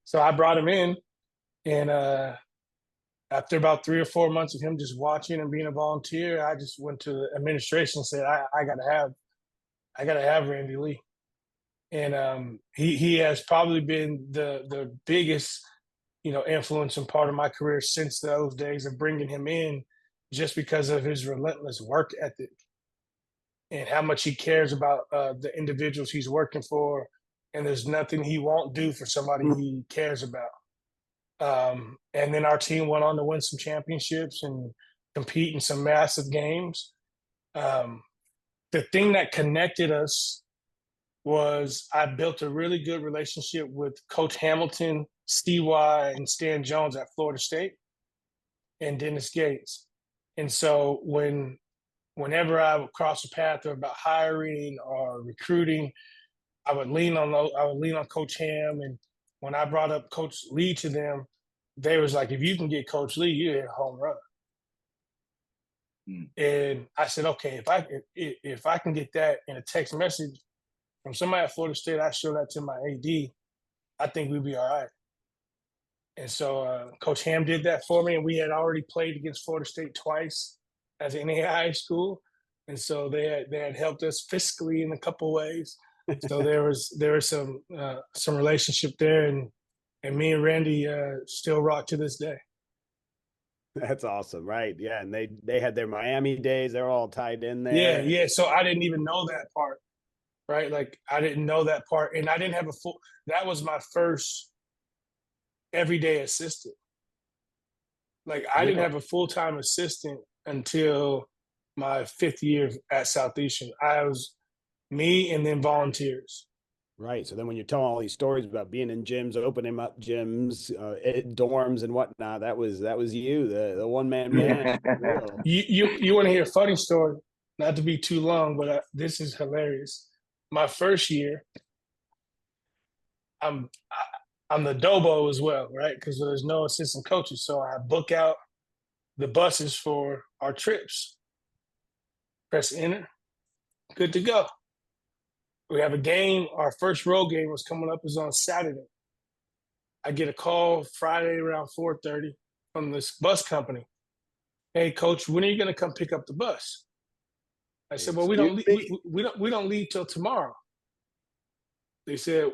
So I brought him in. And after about 3 or 4 months of him just watching and being a volunteer, I just went to the administration and said, I gotta have Randy Lee. And he has probably been the biggest, influence and part of my career since those days of bringing him in, just because of his relentless work ethic and how much he cares about the individuals he's working for. And there's nothing he won't do for somebody he cares about. And then our team went on to win some championships and compete in some massive games. The thing that connected us was I built a really good relationship with Coach Hamilton, CY, and Stan Jones at Florida State, and Dennis Gates. And so whenever I would cross the path about hiring or recruiting, I would lean on Coach Ham. And when I brought up Coach Lee to them, they was like, if you can get Coach Lee, you hit a home run. And I said, okay, if I can get that in a text message from somebody at Florida State, I show that to my AD, I think we'd be all right. And so Coach Ham did that for me, and we had already played against Florida State twice as an NAIA school, and so they had helped us fiscally in a couple ways. So there was some relationship there, and me and Randy still rock to this day. That's awesome, right? Yeah, and they had their Miami days; they're all tied in there. Yeah. So I didn't even know that part, right? Like I didn't know that part, and I didn't have that was my first everyday assistant. Like I didn't have a full-time assistant until my 5th year at Southeastern. I was me and then volunteers. Right. So then when you're telling all these stories about being in gyms, opening up gyms, dorms and whatnot, that was you, the one-man band. You want to hear a funny story? Not to be too long, but this is hilarious. My first year, I'm the Dobo as well, right? Because there's no assistant coaches. So I book out the buses for our trips. Press enter. Good to go. We have a game. Our first road game was coming up. It was on Saturday. I get a call Friday around 4:30 from this bus company. Hey, coach, when are you going to come pick up the bus? I said, well, Excuse me? we don't leave till tomorrow. They said,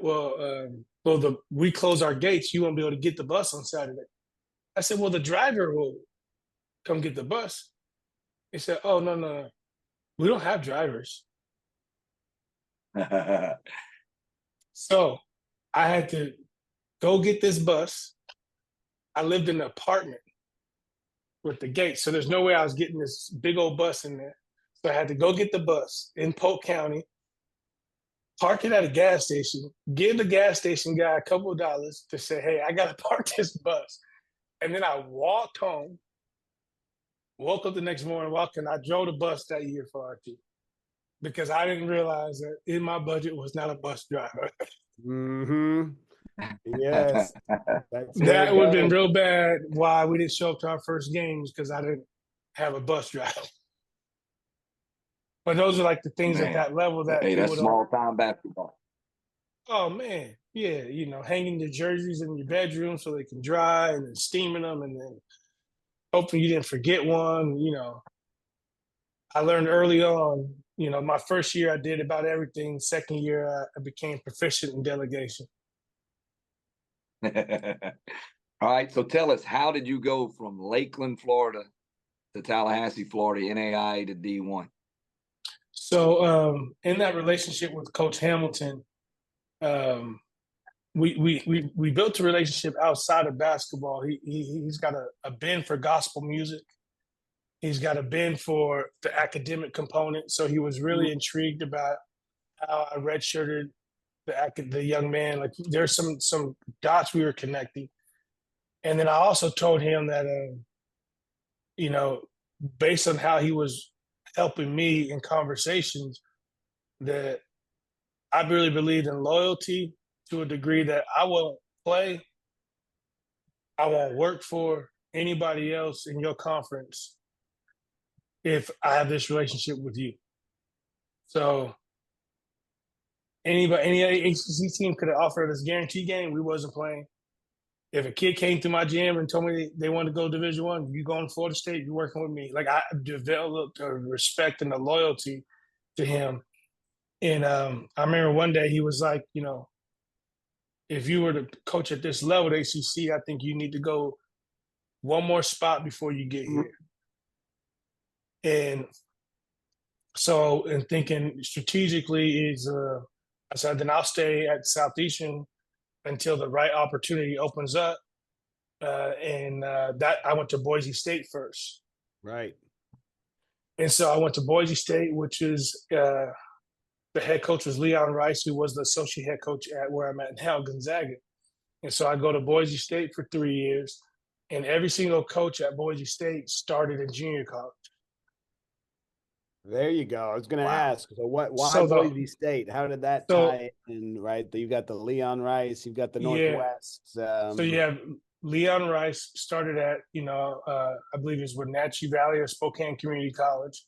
we close our gates. You won't be able to get the bus on Saturday. I said, well, the driver will come get the bus. They said, oh, no. We don't have drivers. So I had to go get this bus. I lived in an apartment with the gate. So there's no way I was getting this big old bus in there. So I had to go get the bus in Polk County, park it at a gas station, give the gas station guy a couple of dollars to say, hey, I got to park this bus. And then I walked home, woke up the next morning, I drove the bus that year for RT because I didn't realize that in my budget was not a bus driver. Mm-hmm. Yes. That would have been real bad why we didn't show up to our first games because I didn't have a bus driver. But those are like the things at that level that that's small time basketball. Oh man, yeah, hanging your jerseys in your bedroom so they can dry, and then steaming them, and then hoping you didn't forget one. I learned early on. My first year I did about everything. Second year I became proficient in delegation. All right, so tell us, how did you go from Lakeland, Florida, to Tallahassee, Florida, NAI to D1? So in that relationship with Coach Hamilton, we built a relationship outside of basketball. He's got a bend for gospel music. He's got a bend for the academic component. So he was really intrigued about how I redshirted the young man. Like there's some dots we were connecting. And then I also told him that, based on how he was helping me in conversations, that I really believed in loyalty to a degree that I won't play. I won't work for anybody else in your conference if I have this relationship with you. So any ACC team could have offered us guarantee game. We wasn't playing. If a kid came to my gym and told me they wanted to go Division I, you going to Florida State, you're working with me. Like I developed a respect and a loyalty to him. And I remember one day he was like, if you were to coach at this level at ACC, I think you need to go one more spot before you get here. And so, in thinking strategically, I said, then I'll stay at Southeastern until the right opportunity opens up. That I went to Boise State first. Right. And so I went to Boise State, which is the head coach was Leon Rice, who was the associate head coach at where I'm at now, Gonzaga. And so I go to Boise State for 3 years, and every single coach at Boise State started in junior college. There you go. I was going to ask. So why Boise State? How did that tie in? Right, you've got the Leon Rice, you've got the Northwest. So you have Leon Rice started at I believe it was Wenatchee Valley or Spokane Community College.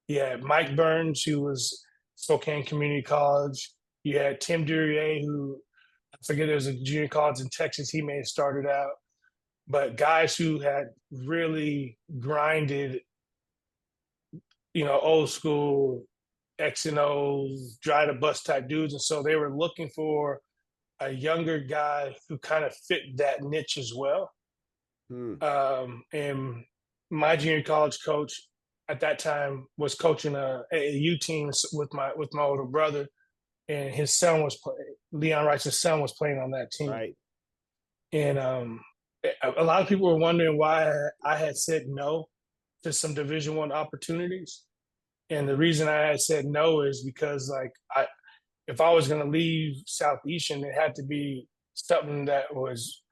You had Mike Burns, who was Spokane Community College. You had Tim Duryea, who I forget, there was a junior college in Texas. He may have started out, but guys who had really grinded, old school X and O's, dry to bust type dudes. And so they were looking for a younger guy who kind of fit that niche as well. And my junior college coach at that time was coaching a AAU team with my older brother, and his son was Leon Rice's son was playing on that team. Right. And a lot of people were wondering why I had said no to some Division I opportunities. And the reason I had said no is because if I was going to leave Southeastern, it had to be something that was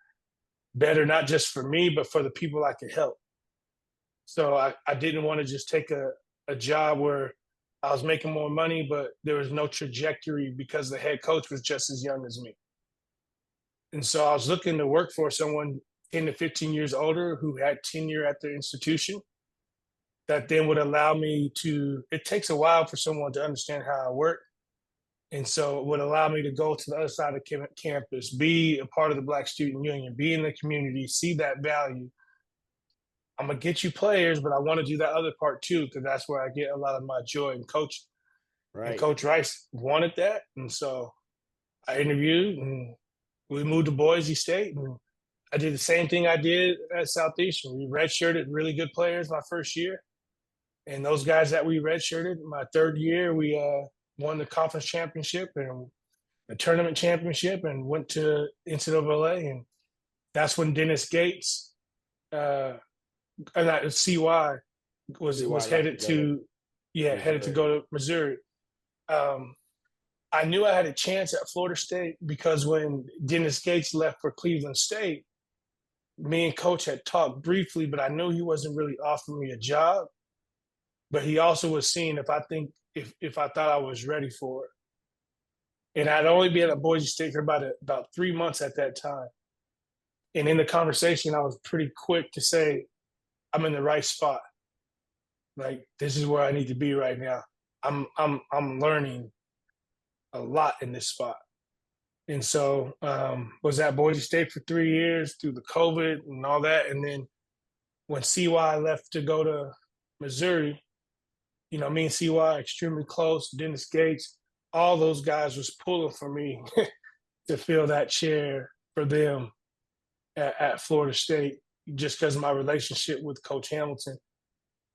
better, not just for me, but for the people I could help. So I didn't want to just take a job where I was making more money, but there was no trajectory because the head coach was just as young as me. And so I was looking to work for someone 10 to 15 years older who had tenure at their institution that then would allow me to, it takes a while for someone to understand how I work. And so it would allow me to go to the other side of campus, be a part of the Black Student Union, be in the community, see that value. I'm going to get you players, but I want to do that other part too, because that's where I get a lot of my joy in coaching. Right. And Coach Rice wanted that. And so I interviewed and we moved to Boise State. And I did the same thing I did at Southeastern. We redshirted really good players my first year. And those guys that we redshirted, my third year, we won the conference championship and the tournament championship and went to NCAA. And that's when Dennis Gates, CY was headed to go to Missouri. I knew I had a chance at Florida State because when Dennis Gates left for Cleveland State, me and Coach had talked briefly, but I knew he wasn't really offering me a job. But he also was seeing if I thought I was ready for it. And I'd only been at Boise State for about 3 months at that time. And in the conversation, I was pretty quick to say, I'm in the right spot. Like, this is where I need to be right now. I'm learning a lot in this spot. And so was at Boise State for 3 years through the COVID and all that. And then when CY left to go to Missouri, you know, me and CY extremely close, Dennis Gates, all those guys was pulling for me to fill that chair for them at Florida State, just because of my relationship with Coach Hamilton.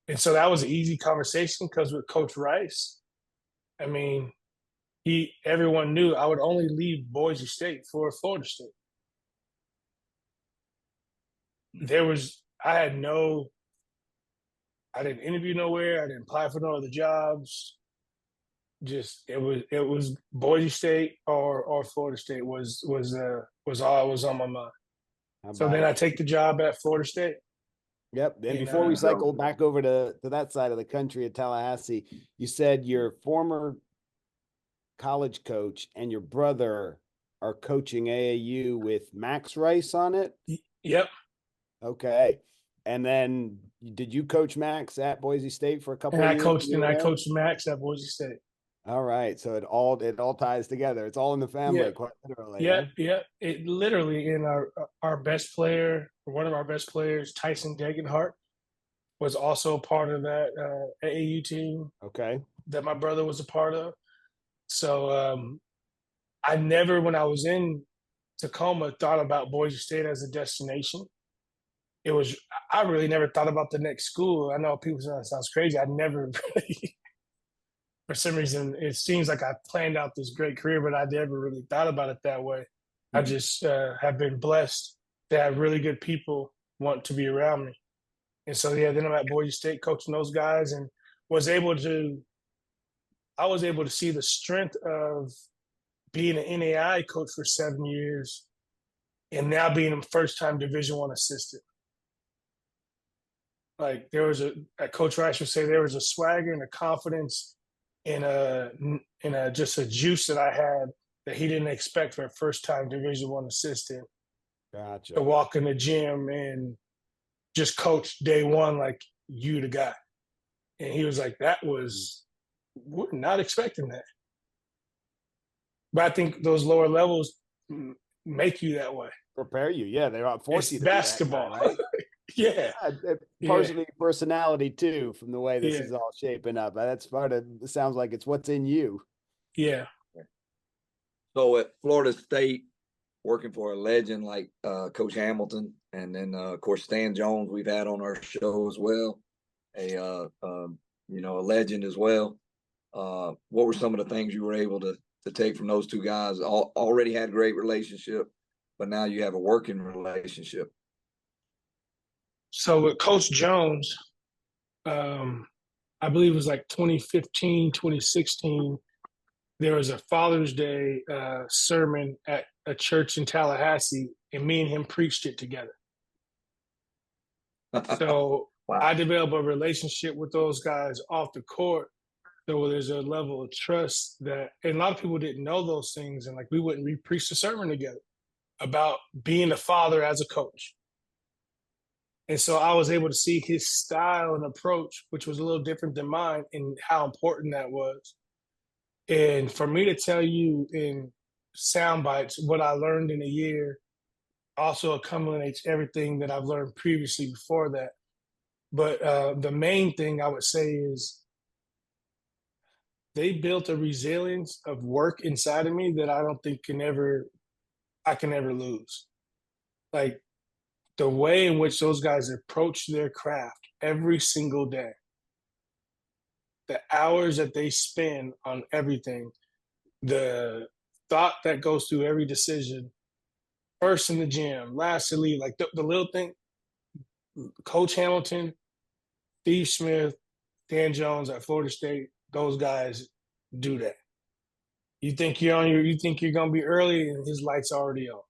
And so that was an easy conversation because with Coach Rice, I mean, everyone knew I would only leave Boise State for Florida State. I didn't interview nowhere. I didn't apply for no other jobs. Just it was Boise State or Florida State was all was on my mind. So then I take the job at Florida State. Yep. And before we cycle back over to that side of the country at Tallahassee, you said your former college coach and your brother are coaching AAU with Max Rice on it? Yep. Okay. And then did you coach Max at Boise State for a couple of years? I coached Max at Boise State. All right. So it all ties together. It's all in the family, quite literally. Yeah, yeah. It literally in our best player, one of our best players, Tyson Degenhart, was also a part of that AAU team. Okay. That my brother was a part of. So I never, when I was in Tacoma, thought about Boise State as a destination. I really never thought about the next school. I know people say that sounds crazy. I never really, for some reason, it seems like I planned out this great career, but I never really thought about it that way. Mm-hmm. I just have been blessed to have really good people want to be around me. And so, then I'm at Boise State coaching those guys and I was able to see the strength of being an NAI coach for 7 years and now being a first-time Division I assistant. Like Coach Rice would say, there was a swagger and a confidence and just a juice that I had that he didn't expect for a first-time Division I assistant. Gotcha. To walk in the gym and just coach day one like you the guy. And he was like, we're not expecting that. But I think those lower levels make you that way. Prepare you. Yeah, they're not forcing you to basketball, be that guy, right? Yeah. Partially personality too, from the way this is all shaping up. That's it sounds like it's what's in you. Yeah. So at Florida State, working for a legend like Coach Hamilton, and then of course Stan Jones we've had on our show as well, a legend as well. What were some of the things you were able to take from those two guys? Already had a great relationship, but now you have a working relationship. So with Coach Jones, I believe it was like 2015, 2016, there was a Father's Day sermon at a church in Tallahassee, and me and him preached it together. So wow. I developed a relationship with those guys off the court. So there's a level of trust and a lot of people didn't know those things. And like, we wouldn't preach the sermon together about being a father as a coach. And so I was able to see his style and approach, which was a little different than mine, and how important that was. And for me to tell you in sound bites what I learned in a year also accumulates everything that I've learned previously before that. But the main thing I would say is they built a resilience of work inside of me that I don't think I can ever lose. Like the way in which those guys approach their craft every single day, the hours that they spend on everything, the thought that goes through every decision, first in the gym, last to leave, like the little thing. Coach Hamilton, Steve Smith, Dan Jones at Florida State, those guys do that. You think you think you're gonna be early, and his lights already on.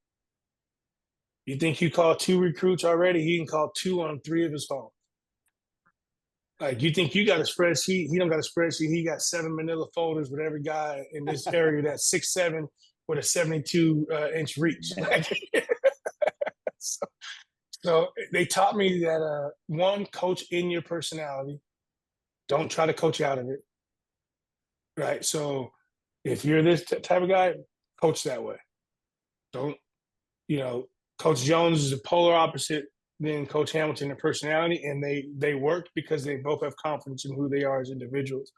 You think you called 2 recruits already? He can call 2 on 3 of his phones. Like you think you got a spreadsheet? He don't got a spreadsheet. He got 7 Manila folders with every guy in this area that's 6'7" with a 72 inch reach. so, so they taught me that one, coach in your personality. Don't try to coach out of it. Right. So if you're this type of guy, coach that way. Don't, Coach Jones is the polar opposite than Coach Hamilton in personality, and they work because they both have confidence in who they are as individuals.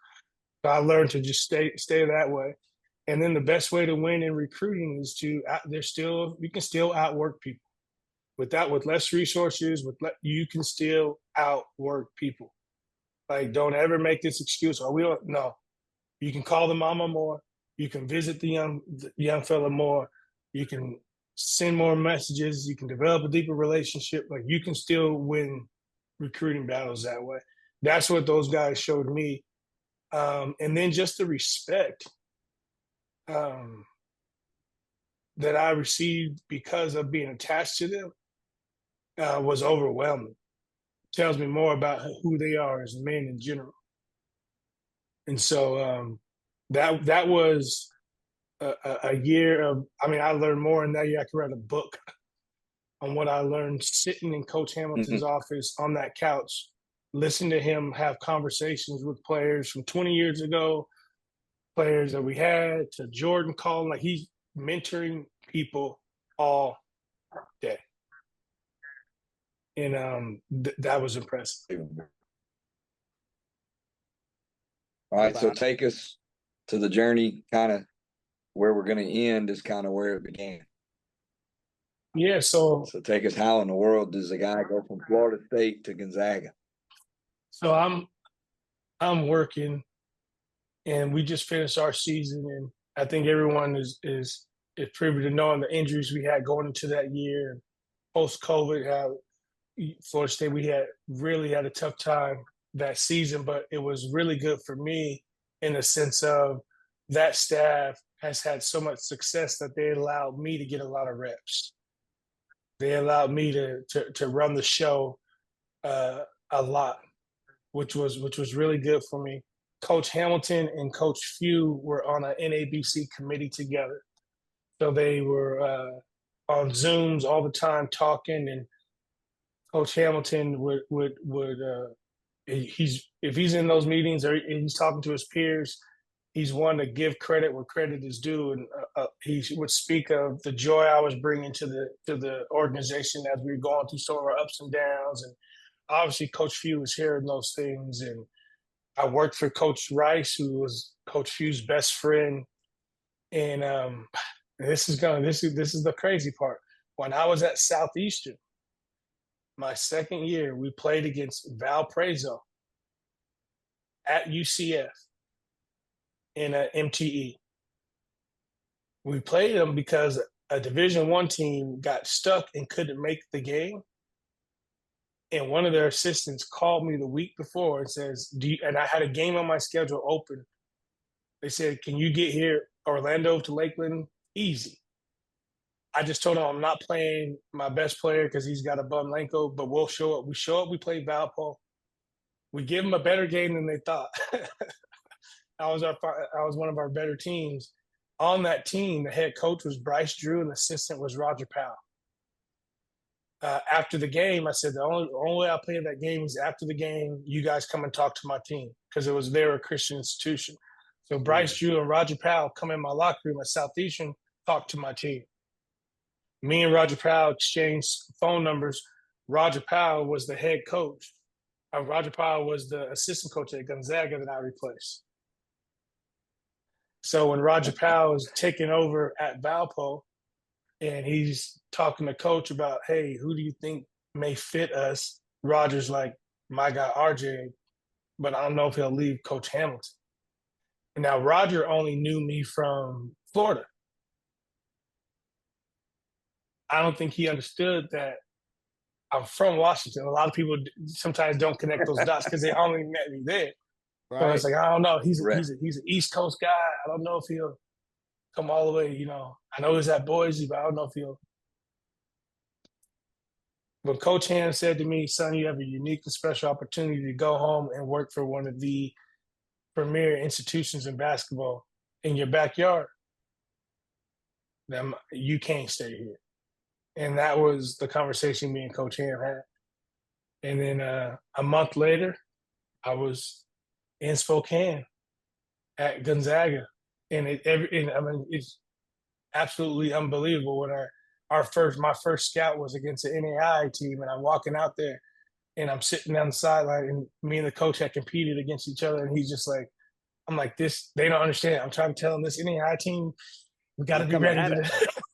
So I learned to just stay that way. And then the best way to win in recruiting is you can still outwork people. With less resources, you can still outwork people. Like, don't ever make this excuse. Oh, we don't know. You can call the mama more. You can visit the young fella more. You can send more messages. You can develop a deeper relationship. Like, you can still win recruiting battles that way. That's what those guys showed me. And then just the respect that I received because of being attached to them was overwhelming. Tells me more about who they are as men in general. And so that was a year of, I learned more in that year. I could write a book on what I learned sitting in Coach Hamilton's office on that couch, listen to him have conversations with players from 20 years ago, players that we had, to Jordan calling, like he's mentoring people all day. And that was impressive. All right, so take us to the journey, kind of where we're going to end is kind of where it began. Yeah, so take us, how in the world does a guy go from Florida State to Gonzaga? So I'm working, and we just finished our season, and I think everyone is privy to knowing the injuries we had going into that year. Post-COVID, how Florida State, we really had a tough time that season, but it was really good for me in the sense of that staff has had so much success that they allowed me to get a lot of reps. They allowed me to run the show a lot, which was really good for me. Coach Hamilton and Coach Few were on an NABC committee together. So they were on Zooms all the time talking, and Coach Hamilton would if he's in those meetings or he's talking to his peers, he's one to give credit where credit is due, and he would speak of the joy I was bringing to the organization as we were going through some of our ups and downs. And obviously, Coach Few was hearing those things, and I worked for Coach Rice, who was Coach Few's best friend. And this is the crazy part. When I was at Southeastern, my second year, we played against Valparaiso at UCF in an MTE. We played them because a Division I team got stuck and couldn't make the game. And one of their assistants called me the week before and says, and I had a game on my schedule open. They said, can you get here, Orlando to Lakeland? Easy. I just told him I'm not playing my best player because he's got a bum ankle, but we'll show up. We show up, we play Valpo. We give them a better game than they thought. I was one of our better teams. On that team, the head coach was Bryce Drew and the assistant was Roger Powell. After the game, I said, the only way I play that game is after the game, you guys come and talk to my team, because they were a Christian institution. So Bryce Drew and Roger Powell come in my locker room at Southeastern, talk to my team. Me and Roger Powell exchanged phone numbers. Roger Powell was the head coach. Roger Powell was the assistant coach at Gonzaga that I replaced. So when Roger Powell is taking over at Valpo and he's talking to coach about, hey, who do you think may fit us? Roger's like, my guy R-Jay, but I don't know if he'll leave Coach Hamilton. And now Roger only knew me from Florida. I don't think he understood that I'm from Washington. A lot of people sometimes don't connect those dots because they only met me there. Right. So it's like, I don't know. He's an East Coast guy. I don't know if he'll come all the way, I know he's at Boise, but I don't know if he'll. When Coach Ham said to me, son, you have a unique and special opportunity to go home and work for one of the premier institutions in basketball in your backyard, then you can't stay here. And that was the conversation me and Coach Ham had. And then a month later, I was in Spokane at Gonzaga. And it's absolutely unbelievable when my first scout was against the NAI team, and I'm walking out there and I'm sitting down the sideline, and me and the coach had competed against each other, and he's just like, I'm like, this, they don't understand. I'm trying to tell them this NAI team, we got to be ready.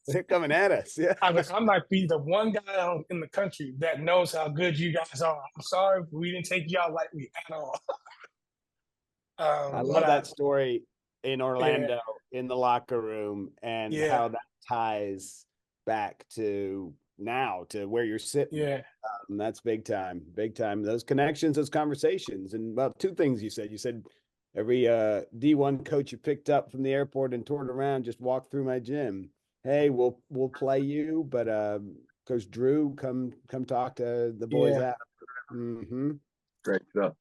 They're coming at us. Yeah. I might be the one guy in the country that knows how good you guys are. I'm sorry, but we didn't take y'all lightly at all. I love that story in Orlando in the locker room and how that ties back to now to where you're sitting. Yeah. That's big time. Big time. Those connections, those conversations. And about two things you said. You said every D1 coach you picked up from the airport and toured around just walked through my gym. Hey, we'll play you, but Coach Drew, come talk to the boys after. Mm-hmm. Great stuff.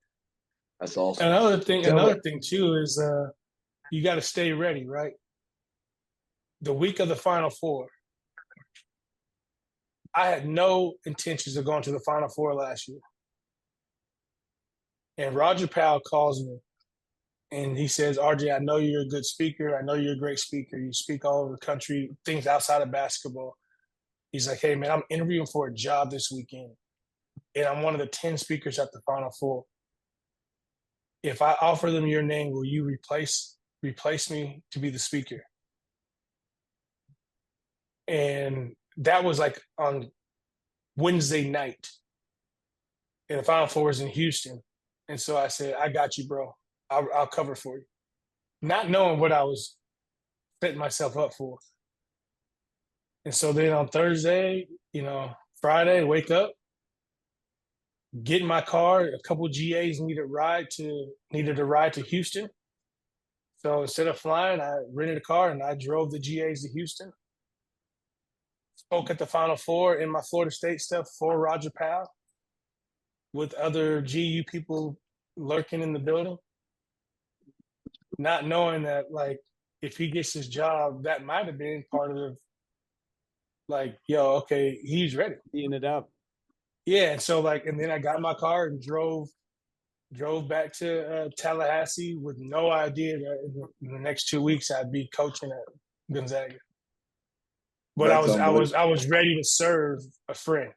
That's awesome. Another thing too is you got to stay ready, right? The week of the Final Four, I had no intentions of going to the Final Four last year. And Roger Powell calls me and he says, R-Jay, I know you're a good speaker. I know you're a great speaker. You speak all over the country, things outside of basketball. He's like, hey, man, I'm interviewing for a job this weekend. And I'm one of the 10 speakers at the Final Four. If I offer them your name, will you replace me to be the speaker? And that was like on Wednesday night. And the Final Four was in Houston. And so I said, I got you, bro. I'll cover for you. Not knowing what I was setting myself up for. And so then on Thursday, Friday, wake up, get in my car. A couple GAs needed a ride to Houston. So instead of flying, I rented a car and I drove the GAs to Houston. Spoke at the Final Four in my Florida State stuff for Roger Powell with other GU people lurking in the building. Not knowing that, like, if he gets his job, that might have been part of, like, okay, he's ready. Teeing it up. Yeah, and so, and then I got in my car and drove back to Tallahassee with no idea that in the next 2 weeks I'd be coaching at Gonzaga. But I was ready to serve a friend.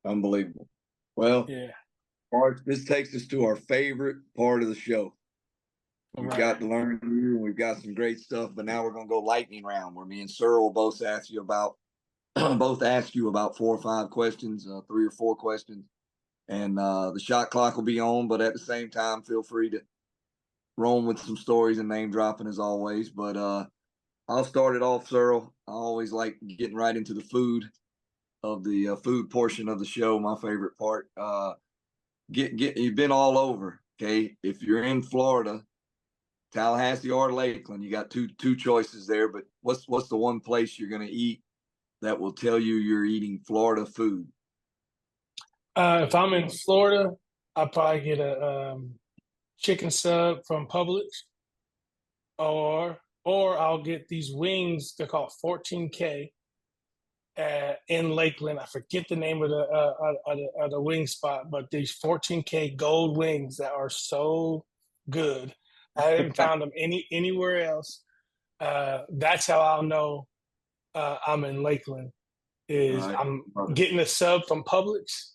Unbelievable. Well, yeah. This takes us to our favorite part of the show. We've got to learn you, and we've got some great stuff. But now we're going to go lightning round, where me and Searle both ask you about 4 or 5 questions, 3 or 4 questions, and the shot clock will be on. But at the same time, feel free to roam with some stories and name dropping as always. But I'll start it off, Searle. I always like getting right into the food food portion of the show. My favorite part. You've been all over. Okay, if you're in Florida, Tallahassee or Lakeland, you got two choices there. But what's the one place you're going to eat that will tell you you're eating Florida food? If I'm in Florida, I'll probably get a chicken sub from Publix, or I'll get these wings. They're called 14K in Lakeland. I forget the name of the wing spot, but these 14K gold wings that are so good. I haven't found them anywhere else. That's how I'll know I'm in Lakeland. Is Right. I'm getting a sub from Publix,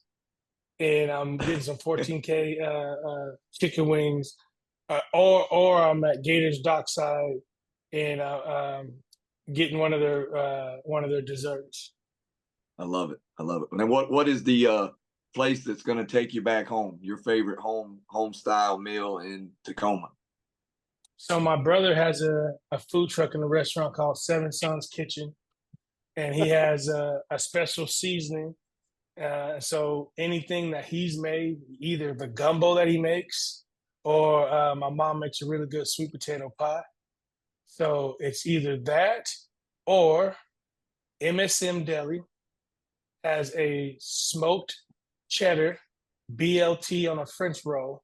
and I'm getting some 14K chicken wings, or I'm at Gators Dockside and getting one of their desserts. I love it. I love it. And then what is the place that's going to take you back home? Your favorite home style meal in Tacoma? So my brother has a food truck in a restaurant called Seven Sons Kitchen, and he has a special seasoning. So anything that he's made, either the gumbo that he makes, or my mom makes a really good sweet potato pie. So it's either that or MSM Deli has a smoked cheddar BLT on a French roll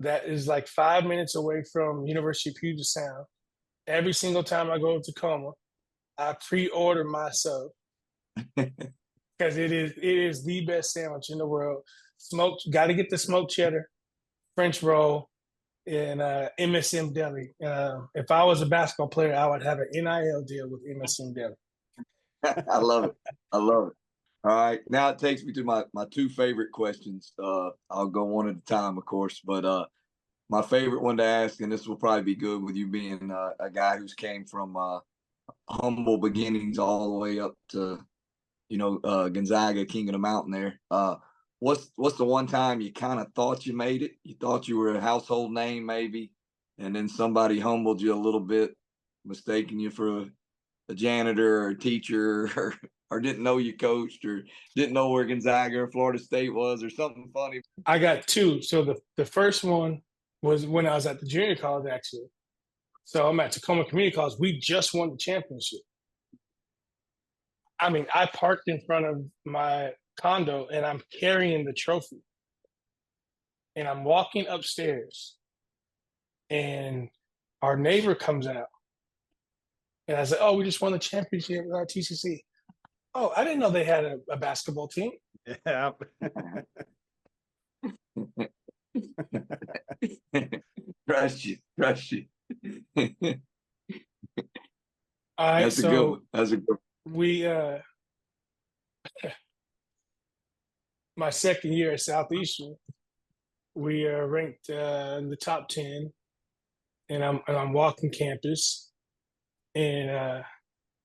that is like 5 minutes away from University of Puget Sound. Every single time I go to Tacoma, I pre-order my sub because it is the best sandwich in the world. Smoked, got to get the smoked cheddar, French roll, and MSM Deli. If I was a basketball player, I would have an NIL deal with MSM Deli. I love it. I love it. All right. Now it takes me to my two favorite questions. I'll go one at a time, of course, but my favorite one to ask, and this will probably be good with you being a guy who's came from humble beginnings all the way up to, Gonzaga, King of the Mountain there. What's the one time you kind of thought you made it? You thought you were a household name maybe, and then somebody humbled you a little bit, mistaking you for a janitor or a teacher or didn't know you coached or didn't know where Gonzaga or Florida State was or something funny? I got two. So the first one was when I was at the junior college, actually. So I'm at Tacoma Community College. We just won the championship. I mean, I parked in front of my condo and I'm carrying the trophy. And I'm walking upstairs and our neighbor comes out. And I said, "Oh, we just won the championship with our TCC." "Oh, I didn't know they had a basketball team." Yeah. Trust you. All right, That's a good one. That's a good one. We my second year at Southeastern, we are ranked in the top 10, and I'm walking campus, and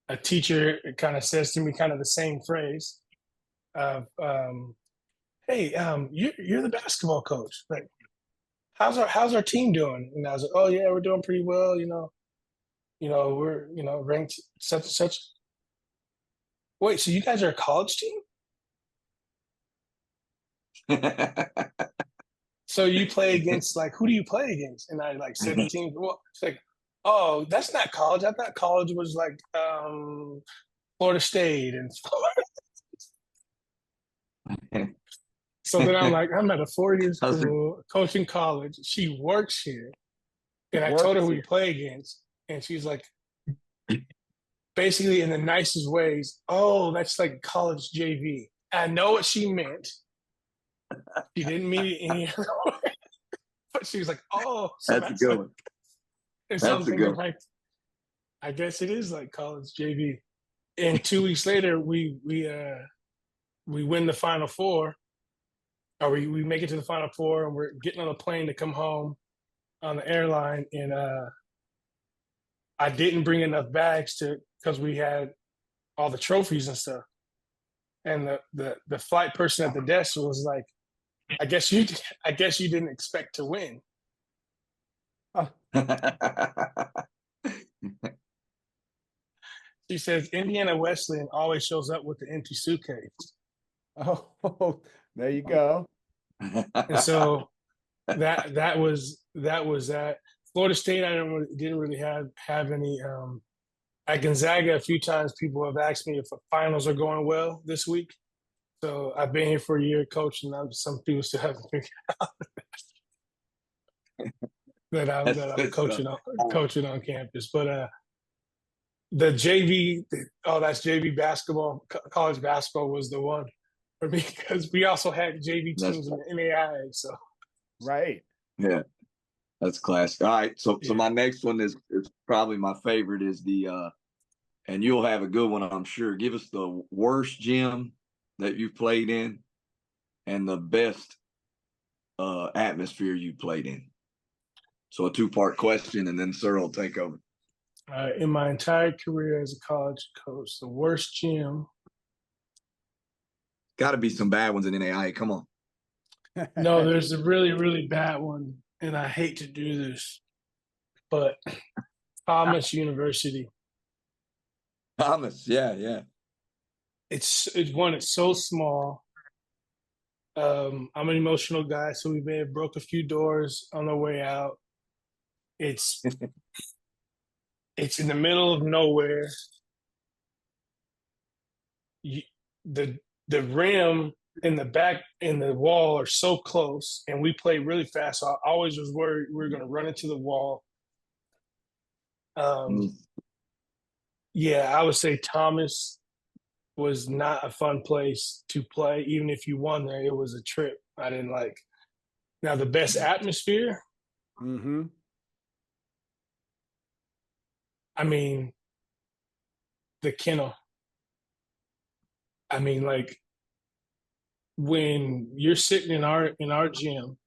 a teacher kind of says to me kind of the same phrase of, "Hey, you're the basketball coach. Like, how's our team doing?" And I was like, "Oh yeah, we're doing pretty well. We're ranked such and such." "Wait, so you guys are a college team? So you play against, like, who do you play against?" And I like said the team. Well, it's like, "Oh, that's not college. I thought college was like Florida State and Florida." So then I'm like, I'm at a 4-year school coaching college. She works here. And I told her who we play against. And she's like, basically in the nicest ways, "Oh, that's like college JV." I know what she meant. She didn't mean it any other way. But she was like, "Oh, so that's a good one. And so I'm thinking, like, I guess it is like college JV. And 2 weeks later, we win the Final Four. Or we make it to the Final Four, and we're getting on a plane to come home on the airline. And I didn't bring enough bags because we had all the trophies and stuff. And the flight person at the desk was like, I guess you didn't expect to win." She says Indiana Wesleyan always shows up with the empty suitcase. Oh, there you go. And so that was that. Florida State, I didn't really have any. At Gonzaga, a few times people have asked me if the finals are going well this week. So I've been here for a year coaching. Some people still haven't figured out that I'm coaching on campus. But the JV, that's JV basketball, college basketball was the one for me because we also had JV teams in the NAIA. So right, yeah, That's classic. All right. So my next one is probably my favorite is the and you'll have a good one, I'm sure. Give us the worst gym that you've played in and the best atmosphere you played in. So a 2-part question, and then Sir will take over. In my entire career as a college coach, the worst gym. Got to be some bad ones in NAIA. Come on. No, there's a really, really bad one, and I hate to do this, but Thomas University. Thomas, yeah. It's so small. I'm an emotional guy, so we may have broke a few doors on the way out. It's in the middle of nowhere. The rim and the back and the wall are so close, and we play really fast. So I always was worried we were going to run into the wall. Yeah, I would say Thomas was not a fun place to play. Even if you won there, it was a trip I didn't like. Now, the best atmosphere, I mean, the kennel. I mean, like, when you're sitting in our gym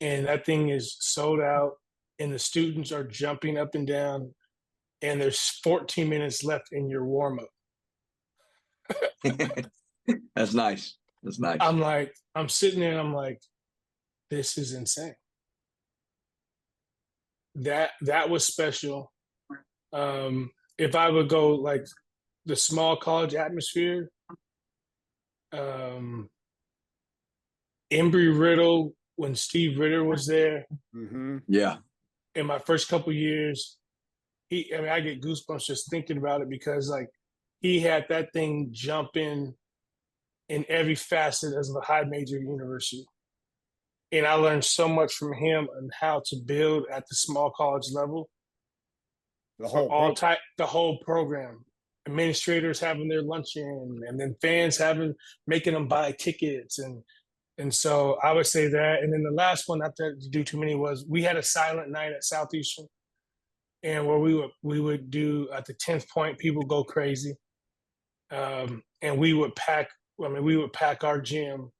and that thing is sold out and the students are jumping up and down and there's 14 minutes left in your warm-up. That's nice. That's nice. I'm sitting there and I'm like, this is insane. That was special. If I would go like the small college atmosphere, Embry-Riddle, when Steve Ritter was there, yeah, in my first couple years, I get goosebumps just thinking about it because like he had that thing jumping in every facet as a high major university. And I learned so much from him on how to build at the small college level. The whole program. Administrators having their luncheon, and then fans making them buy tickets, and so I would say that. And then the last one, not to do too many, was we had a silent night at Southeastern, and where we would do at the 10th point, people go crazy, and we would pack our gym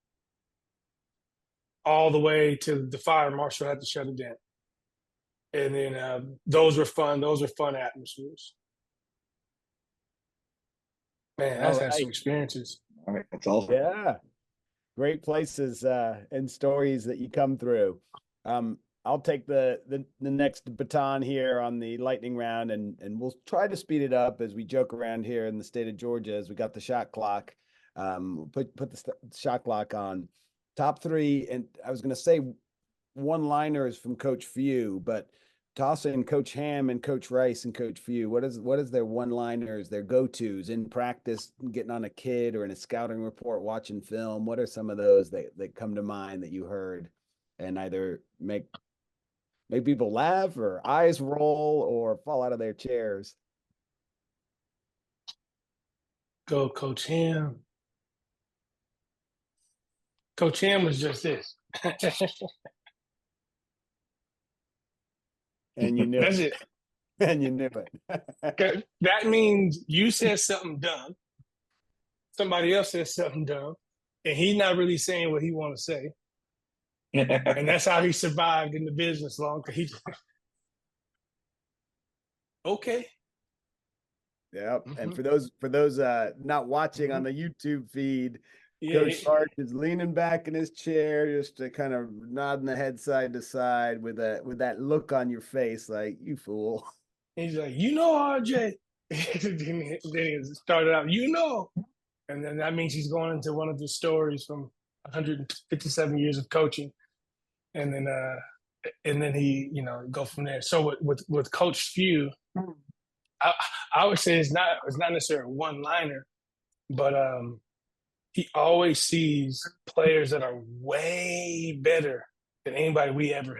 all the way to the fire marshal had to shut it down. And then those were fun. Those were fun atmospheres. Man, I've had some experiences. All right, that's awesome. Yeah, great places and stories that you come through. I'll take the next baton here on the lightning round, and we'll try to speed it up as we joke around here in the state of Georgia as we got the shot clock. Put the shot clock on. Top 3, and I was going to say one-liners from Coach Few, but toss in Coach Ham and Coach Rice and Coach Few. What is their one-liners, their go-tos in practice, getting on a kid or in a scouting report, watching film? What are some of those that come to mind that you heard and either make people laugh or eyes roll or fall out of their chairs? Go Coach Ham. Coach Ham was just this. And you knew That's it. And you knew it. That means you said something dumb. Somebody else said something dumb. And he's not really saying what he want to say. And that's how he survived in the business long. Okay. Yeah. And for those not watching on the YouTube feed, Coach Barsh is leaning back in his chair, just to kind of nodding the head side to side with that look on your face, like, you fool. He's like, R-Jay. Then he started out, and then that means he's going into one of the stories from 157 years of coaching, and then he go from there. So with Coach Few, I would say it's not necessarily a one-liner, but he always sees players that are way better than anybody we ever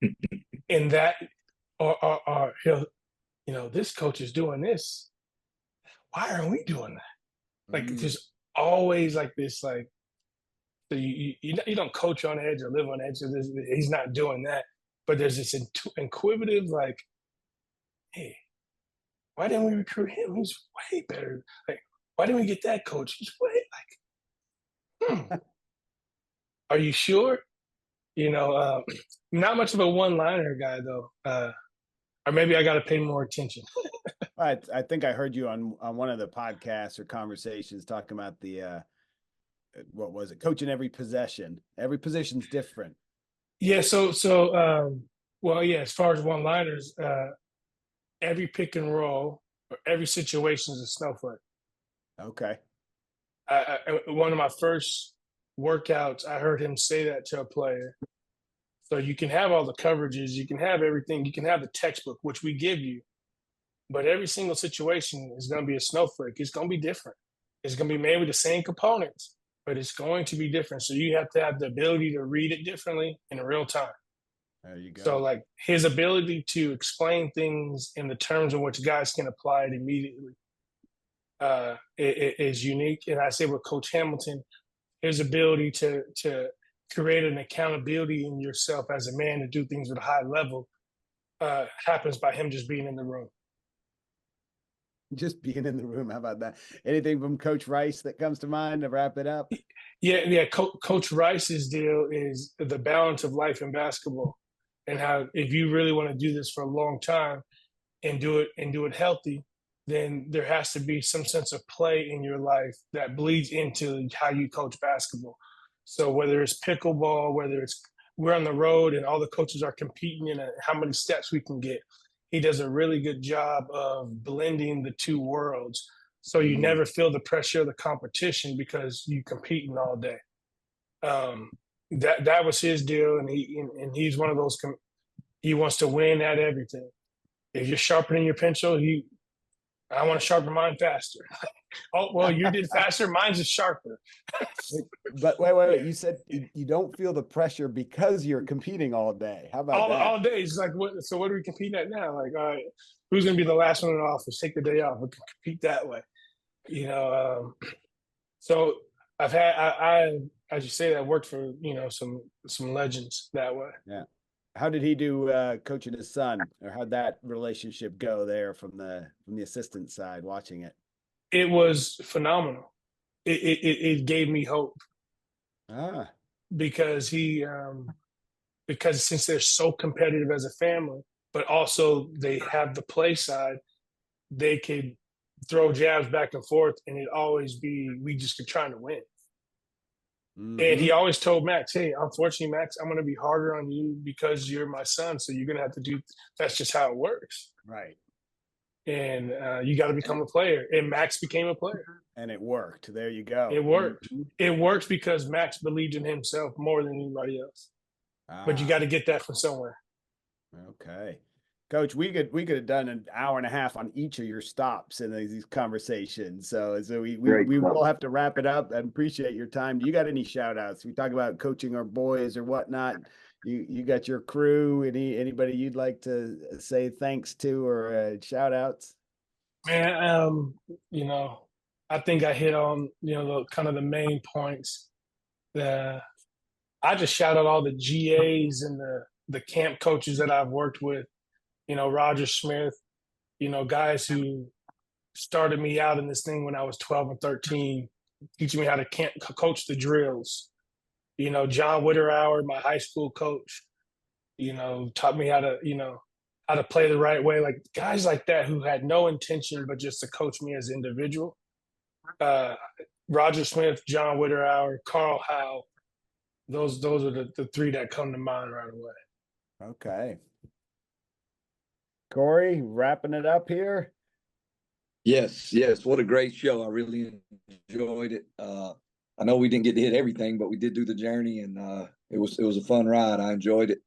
had. And that, or he'll, this coach is doing this. Why aren't we doing that? Like, there's always like this, like, So you don't coach on edge or live on edge. So he's not doing that. But there's this inquisitive, like, hey, why didn't we recruit him? He's way better. Like, why didn't we get that coach? He's way are you sure? Not much of a one-liner guy though. Or maybe I got to pay more attention. I think I heard you on one of the podcasts or conversations talking about the what was it? Coaching every possession. Every position's different. Yeah. Well, yeah. As far as one-liners, every pick and roll or every situation is a snowflake. Okay. One of my first workouts, I heard him say that to a player. So you can have all the coverages, you can have everything, you can have the textbook, which we give you, but every single situation is going to be a snowflake. It's going to be different. It's going to be made with the same components, but it's going to be different. So you have to have the ability to read it differently in real time. There you go. So like his ability to explain things in the terms in which guys can apply it immediately is unique. And I say with Coach Hamilton, his ability to create an accountability in yourself as a man to do things at a high level happens by him just being in the room. Just being in the room. How about that? Anything from Coach Rice that comes to mind to wrap it up? Yeah. Coach Rice's deal is the balance of life in basketball, and how if you really want to do this for a long time and do it healthy, then there has to be some sense of play in your life that bleeds into how you coach basketball. So whether it's pickleball, whether it's we're on the road and all the coaches are competing in how many steps we can get, he does a really good job of blending the two worlds. So you never feel the pressure of the competition because you competing all day. That was his deal, and he's one of those. He wants to win at everything. If you're sharpening your pencil, I want to sharpen mine faster. Oh, well, you did faster. Mine's is sharper. But wait. You said you don't feel the pressure because you're competing all day. How about that? All day. It's like, so what are we competing at now? Like, all right, who's going to be the last one in the office? Take the day off. We can compete that way. So I've had, I should say that worked for, some legends that way. Yeah. How did he do coaching his son, or how'd that relationship go there from the assistant side watching it? It was phenomenal. It gave me hope. Because because since they're so competitive as a family, but also they have the play side, they could throw jabs back and forth, and it always be we just keep trying to win. And he always told Max, hey, unfortunately, Max, I'm going to be harder on you because you're my son. So you're going to have to do, that's just how it works. Right. And you got to become a player. And Max became a player. And it worked. There you go. It worked. It worked because Max believed in himself more than anybody else. But you got to get that from somewhere. Okay. Coach, we could have done an hour and a half on each of your stops in these conversations. So we will have to wrap it up. I appreciate your time. Do you got any shout outs? We talk about coaching our boys or whatnot. You got your crew, anybody you'd like to say thanks to or shout outs? Man, I think I hit on, the kind of the main points. I just shout out all the GAs and the camp coaches that I've worked with. Roger Smith, guys who started me out in this thing when I was 12 and 13, teaching me how to coach the drills. John Witterauer, my high school coach, taught me how to play the right way. Like guys like that who had no intention but just to coach me as an individual. Roger Smith, John Witterauer, Carl Howe. Those are the three that come to mind right away. Okay. Corey, wrapping it up here. Yes. What a great show. I really enjoyed it. I know we didn't get to hit everything, but we did do the journey, and it was a fun ride. I enjoyed it.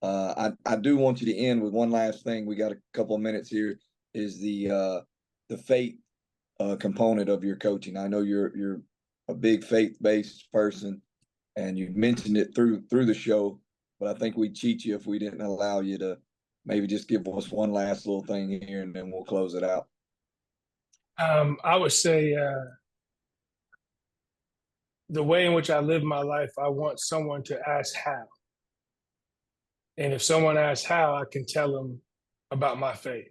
I do want you to end with one last thing. We got a couple of minutes here. Is the faith component of your coaching? I know you're a big faith-based person, and you mentioned it through the show, but I think we'd cheat you if we didn't allow you to maybe just give us one last little thing here, and then we'll close it out. I would say the way in which I live my life, I want someone to ask how. And if someone asks how, I can tell them about my faith.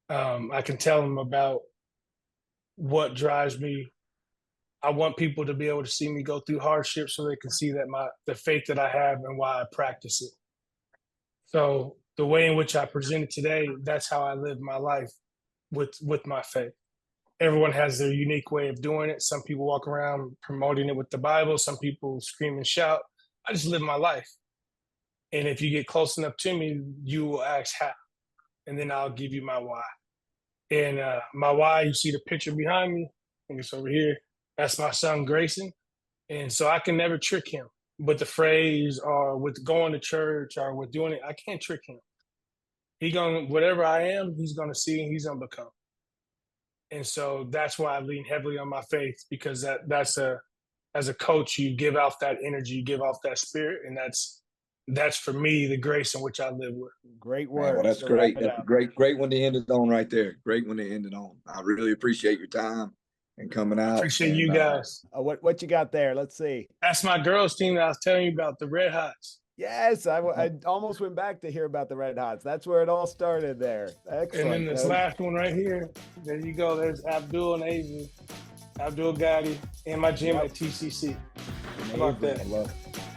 I can tell them about what drives me. I want people to be able to see me go through hardship so they can see that the faith that I have and why I practice it. So the way in which I present it today, that's how I live my life with my faith. Everyone has their unique way of doing it. Some people walk around promoting it with the Bible. Some people scream and shout. I just live my life. And if you get close enough to me, you will ask how. And then I'll give you my why. And my why, you see the picture behind me. I think it's over here. That's my son, Grayson. And so I can never trick him. But the phrase or with going to church or with doing it, I can't trick him. Whatever I am, he's going to see and he's going to become. And so that's why I lean heavily on my faith, because as a coach, you give off that energy, you give off that spirit, and that's for me the grace in which I live with. Great work. Well, that's great. That's a great one to end it on right there. Great one to end it on. I really appreciate your time and coming out. Appreciate you guys. What you got there? Let's see. That's my girls team that I was telling you about, the Red Hots. Yes, I almost went back to hear about the Red Hots. That's where it all started there. Excellent. And then this last one right here, there you go. There's Abdul and Avery, Abdul Gotti, and my gym at TCC. How about that?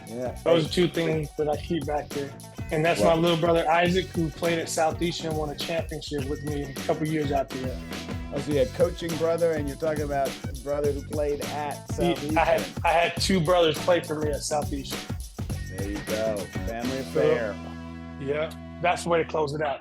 Yeah. Those are two things that I keep back there. And that's my little brother Isaac, who played at Southeastern and won a championship with me a couple years after that. Oh, so you had coaching brother, and you're talking about a brother who played at Southeastern. I had two brothers play for me at Southeastern. There you go. Family affair. Yeah, that's the way to close it out.